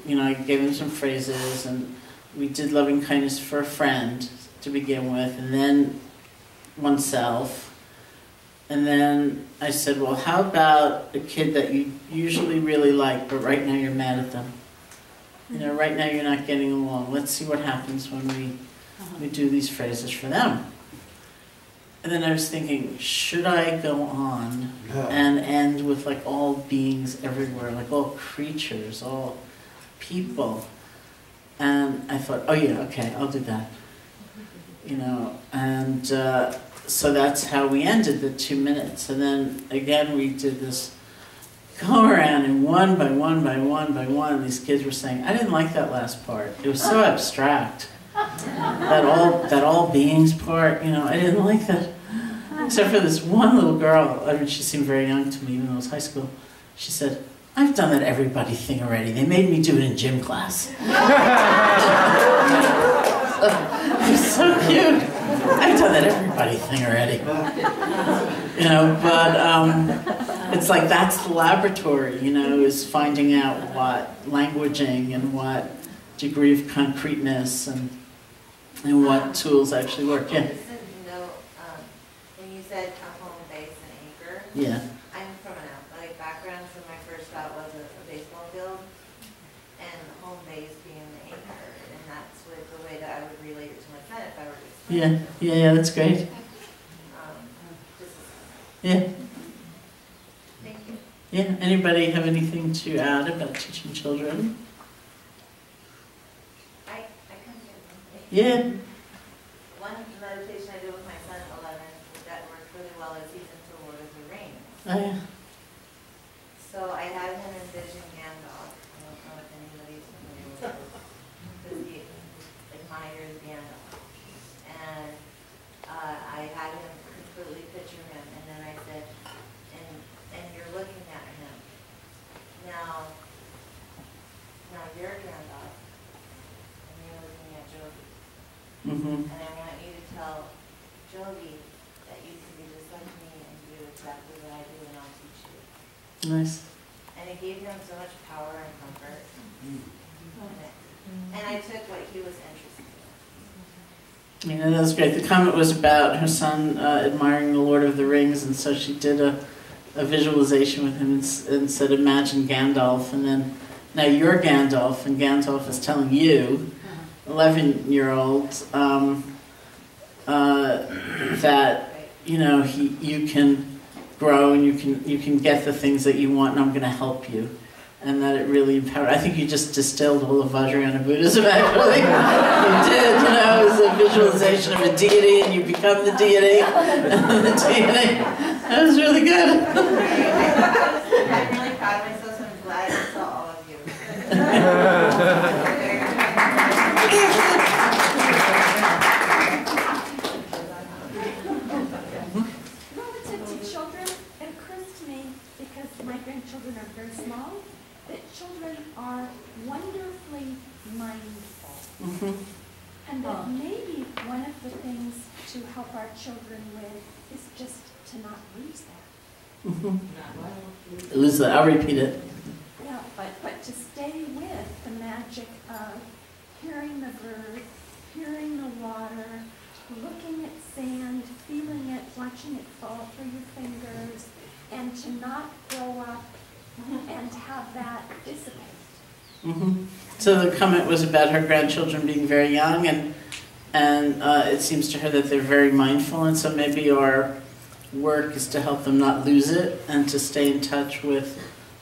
you know, I gave them some phrases, and we did loving kindness for a friend to begin with, and then oneself. And then I said, well, how about a kid that you usually really like, but right now you're mad at them? You know, right now you're not getting along. Let's see what happens when we do these phrases for them. And then I was thinking, should I go on and end with like all beings everywhere, like all creatures, all people? And I thought, oh yeah, okay, I'll do that. You know, and so that's how we ended the 2 minutes. And then again we did this go around, and one by one by one by one, these kids were saying, I didn't like that last part. It was so abstract. That all beings part, you know, I didn't like that. Except for this one little girl, I mean, she seemed very young to me, even though it was high school. She said, I've done that everybody thing already. They made me do it in gym class. It was so cute. I've done that everybody thing already. You know, but it's like that's the laboratory, you know, is finding out what languaging and what degree of concreteness and what tools actually work. Yeah. Just so you know, when you said home base and anchor, Yeah. I'm from an athletic background, so my first thought was a baseball field, and home base being the anchor, and that's with the way that I would relate it to my son if I were to explain it. Yeah, that's great. Just, Yeah. thank you. Yeah. Anybody have anything to add about teaching children? I come here. Yeah. One meditation I did with my son at 11 that worked really well is he's into Lord of the Rings. Oh, yeah. So I had him envision Gandalf. I don't know if anybody's familiar with this, because he admires Gandalf. And I had him completely picture him, and then I said, and you're looking at him. Now you're Gandalf, and you're looking at Jovi. Mm-hmm. And I want you to tell Jovi that you can be just like me and do exactly what I do, and I'll teach you. Nice. And it gave him so much power and comfort. And I took what he was interested in. Yeah, that was great. The comment was about her son admiring the Lord of the Rings, and so she did a visualization with him and said, imagine Gandalf, and then now you're Gandalf, and Gandalf is telling you, 11-year-old, that, you know, you can grow and you can get the things that you want, and I'm going to help you. And that it really empowered. I think you just distilled all of Vajrayana Buddhism, actually. You did, you know, it was a visualization of a deity, and you become the deity, and the deity. That was really good. I'm really proud of myself, so I'm glad I saw all of you. Relative to children, it occurs to me, because my grandchildren are very small, that children are wonderfully mindful. And that maybe one of the things to help our children with is just to not lose that. Lose that. I'll repeat it. Yeah, but to stay with the magic of hearing the birds, hearing the water, looking at sand, feeling it, watching it fall through your fingers, and to not grow up and have that dissipate. So the comment was about her grandchildren being very young, and it seems to her that they're very mindful, and so maybe our work is to help them not lose it and to stay in touch with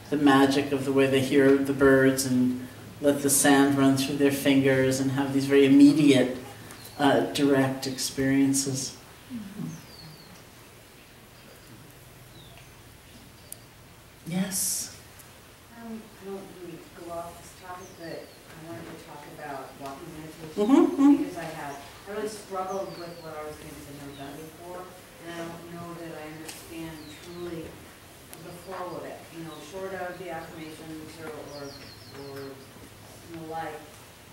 the magic of the way they hear the birds and let the sand run through their fingers and have these very immediate, direct experiences. Yes. I don't really go off this topic, but I wanted to talk about walking meditation because I really struggled with what I was doing because I've never done it before, and I don't know that I understand truly the flow of it. You know, short of the affirmations or like,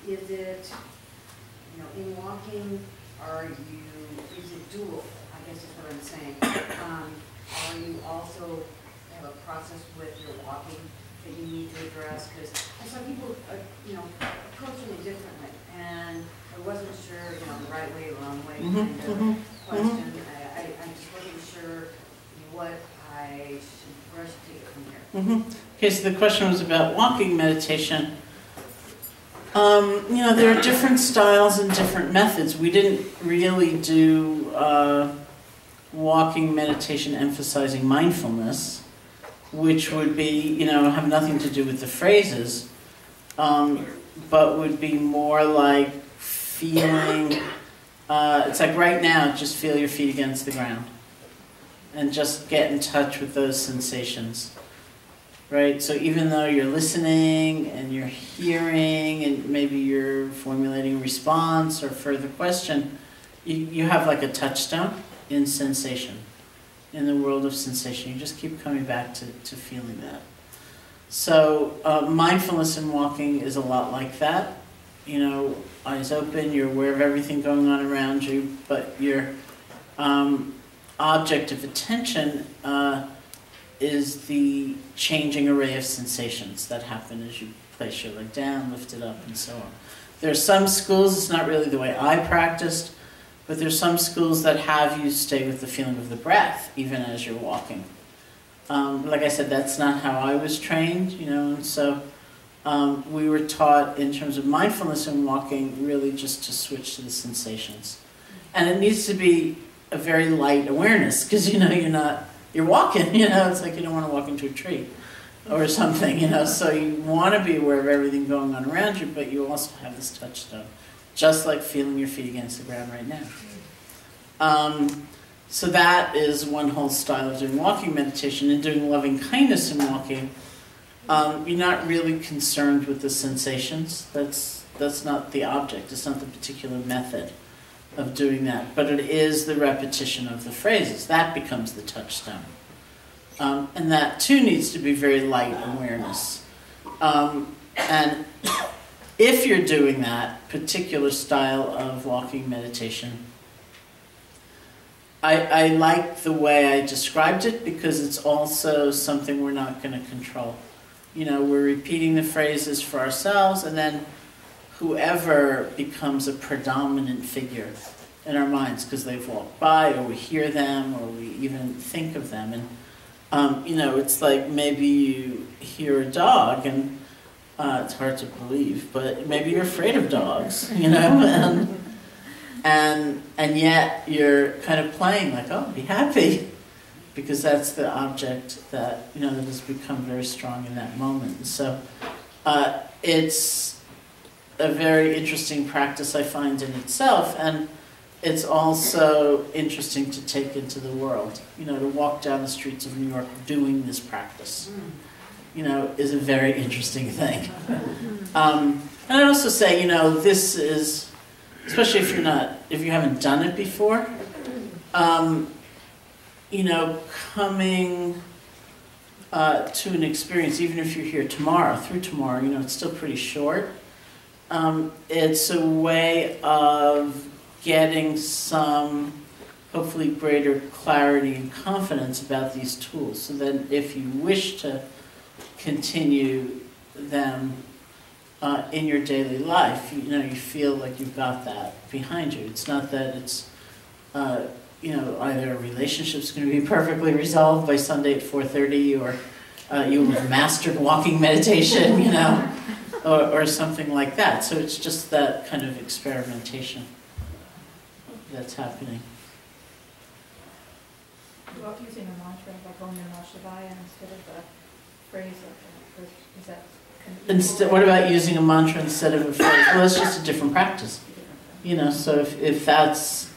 is it, in walking, is it dual? I guess is what I'm saying. Are you also have a process with your walking that you need to address? Because I saw people, approaching it differently, and I wasn't sure, the right way or wrong way kind of question. I just wasn't sure what I should brush take from here. Okay, so the question was about walking meditation. There are different styles and different methods. We didn't really do walking meditation emphasizing mindfulness, which would be, have nothing to do with the phrases, but would be more like feeling, it's like right now, just feel your feet against the ground and just get in touch with those sensations. Right, so even though you're listening and you're hearing and maybe you're formulating a response or further question, you have like a touchstone in sensation, in the world of sensation. You just keep coming back to feeling that. So mindfulness in walking is a lot like that. Eyes open, you're aware of everything going on around you, but your object of attention is the changing array of sensations that happen as you place your leg down, lift it up, and so on. There are some schools, it's not really the way I practiced, but there's some schools that have you stay with the feeling of the breath, even as you're walking. Like I said, that's not how I was trained, and so we were taught in terms of mindfulness in walking really just to switch to the sensations. And it needs to be a very light awareness, because you're walking, it's like you don't want to walk into a tree or something, so you want to be aware of everything going on around you, but you also have this touchstone, just like feeling your feet against the ground right now. So that is one whole style of doing walking meditation. And doing loving kindness in walking, you're not really concerned with the sensations. That's not the object. It's not the particular method of doing that, but it is the repetition of the phrases. That becomes the touchstone. And that too needs to be very light awareness. And if you're doing that particular style of walking meditation, I like the way I described it because it's also something we're not going to control. We're repeating the phrases for ourselves, and then whoever becomes a predominant figure in our minds because they've walked by, or we hear them, or we even think of them. And, it's like maybe you hear a dog, and it's hard to believe, but maybe you're afraid of dogs, and yet you're kind of playing like, oh, be happy, because that's the object that, that has become very strong in that moment. So it's a very interesting practice, I find, in itself, and it's also interesting to take into the world. You know, to walk down the streets of New York doing this practice, you know, is a very interesting thing. And I also say, you know, this is, especially if you haven't done it before, you know, coming to an experience, even if you're here through tomorrow, you know, it's still pretty short. It's a way of getting some, hopefully, greater clarity and confidence about these tools. So then if you wish to continue them in your daily life, you know, you feel like you've got that behind you. It's not that it's, you know, either a relationship's going to be perfectly resolved by Sunday at 4:30, or you will have mastered walking meditation, you know, or something like that. So it's just that kind of experimentation that's happening. What about using a mantra like Om Namah Shivaya instead of the phrase of is that? What about using a mantra instead of a phrase? Well, that's just a different practice. You know, so if that's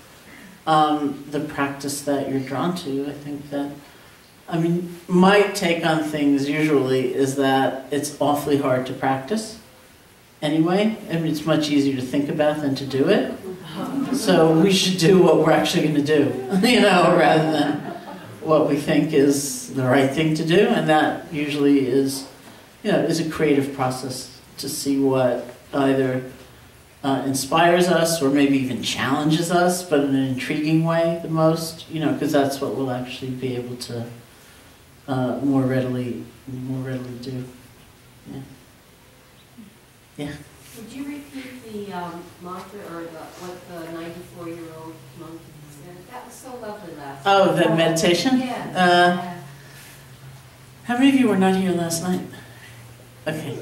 the practice that you're drawn to, I think that, I mean, my take on things usually is that it's awfully hard to practice anyway. I mean, it's much easier to think about than to do it. So we should do what we're actually going to do, you know, rather than what we think is the right thing to do. And that usually is, you know, is a creative process to see what either inspires us or maybe even challenges us, but in an intriguing way the most, you know, because that's what we'll actually be able to more readily do. Yeah. Yeah. Would you repeat the mantra or what the 94-year-old monk said? That was so lovely last night. Oh, the meditation? Yeah. How many of you were not here last night? Okay.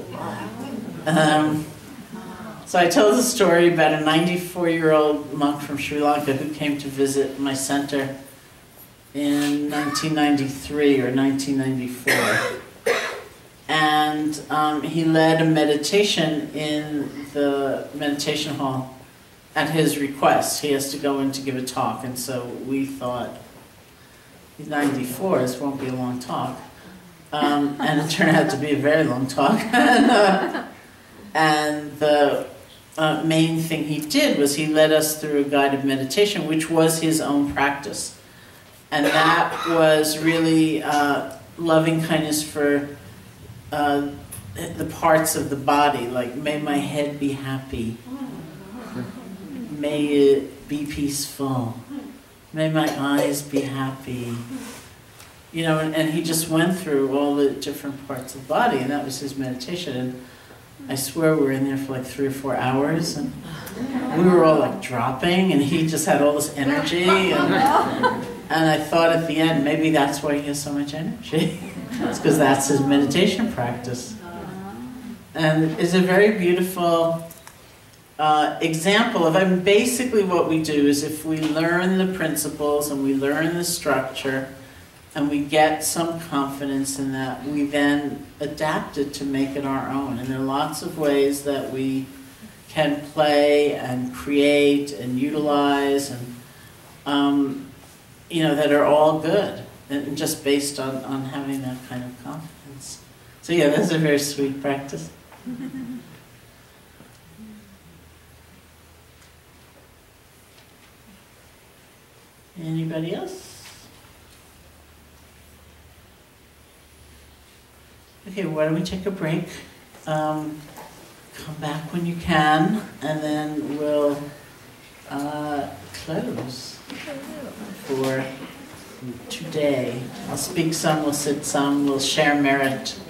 So I told the story about a 94-year-old monk from Sri Lanka who came to visit my center in 1993 or 1994. And he led a meditation in the meditation hall at his request. He has to go in to give a talk, and so we thought, he's 94, this won't be a long talk. And it turned out to be a very long talk. And the main thing he did was he led us through a guided meditation, which was his own practice. And that was really loving kindness for the parts of the body, like may my head be happy, may it be peaceful, may my eyes be happy. You know, and he just went through all the different parts of the body, and that was his meditation. And I swear we were in there for like 3 or 4 hours, and we were all like dropping, and he just had all this energy. And I thought at the end, maybe that's why he has so much energy. It's because that's his meditation practice. And it's a very beautiful example of, I mean, basically what we do is if we learn the principles and we learn the structure, and we get some confidence in that, we then adapt it to make it our own. And there are lots of ways that we can play and create and utilize, and you know, that are all good, and just based on having that kind of confidence. So yeah, that's a very sweet practice. Anybody else? Okay, why don't we take a break? Come back when you can, and then we'll close for today. I'll speak some, we'll sit some, we'll share merit.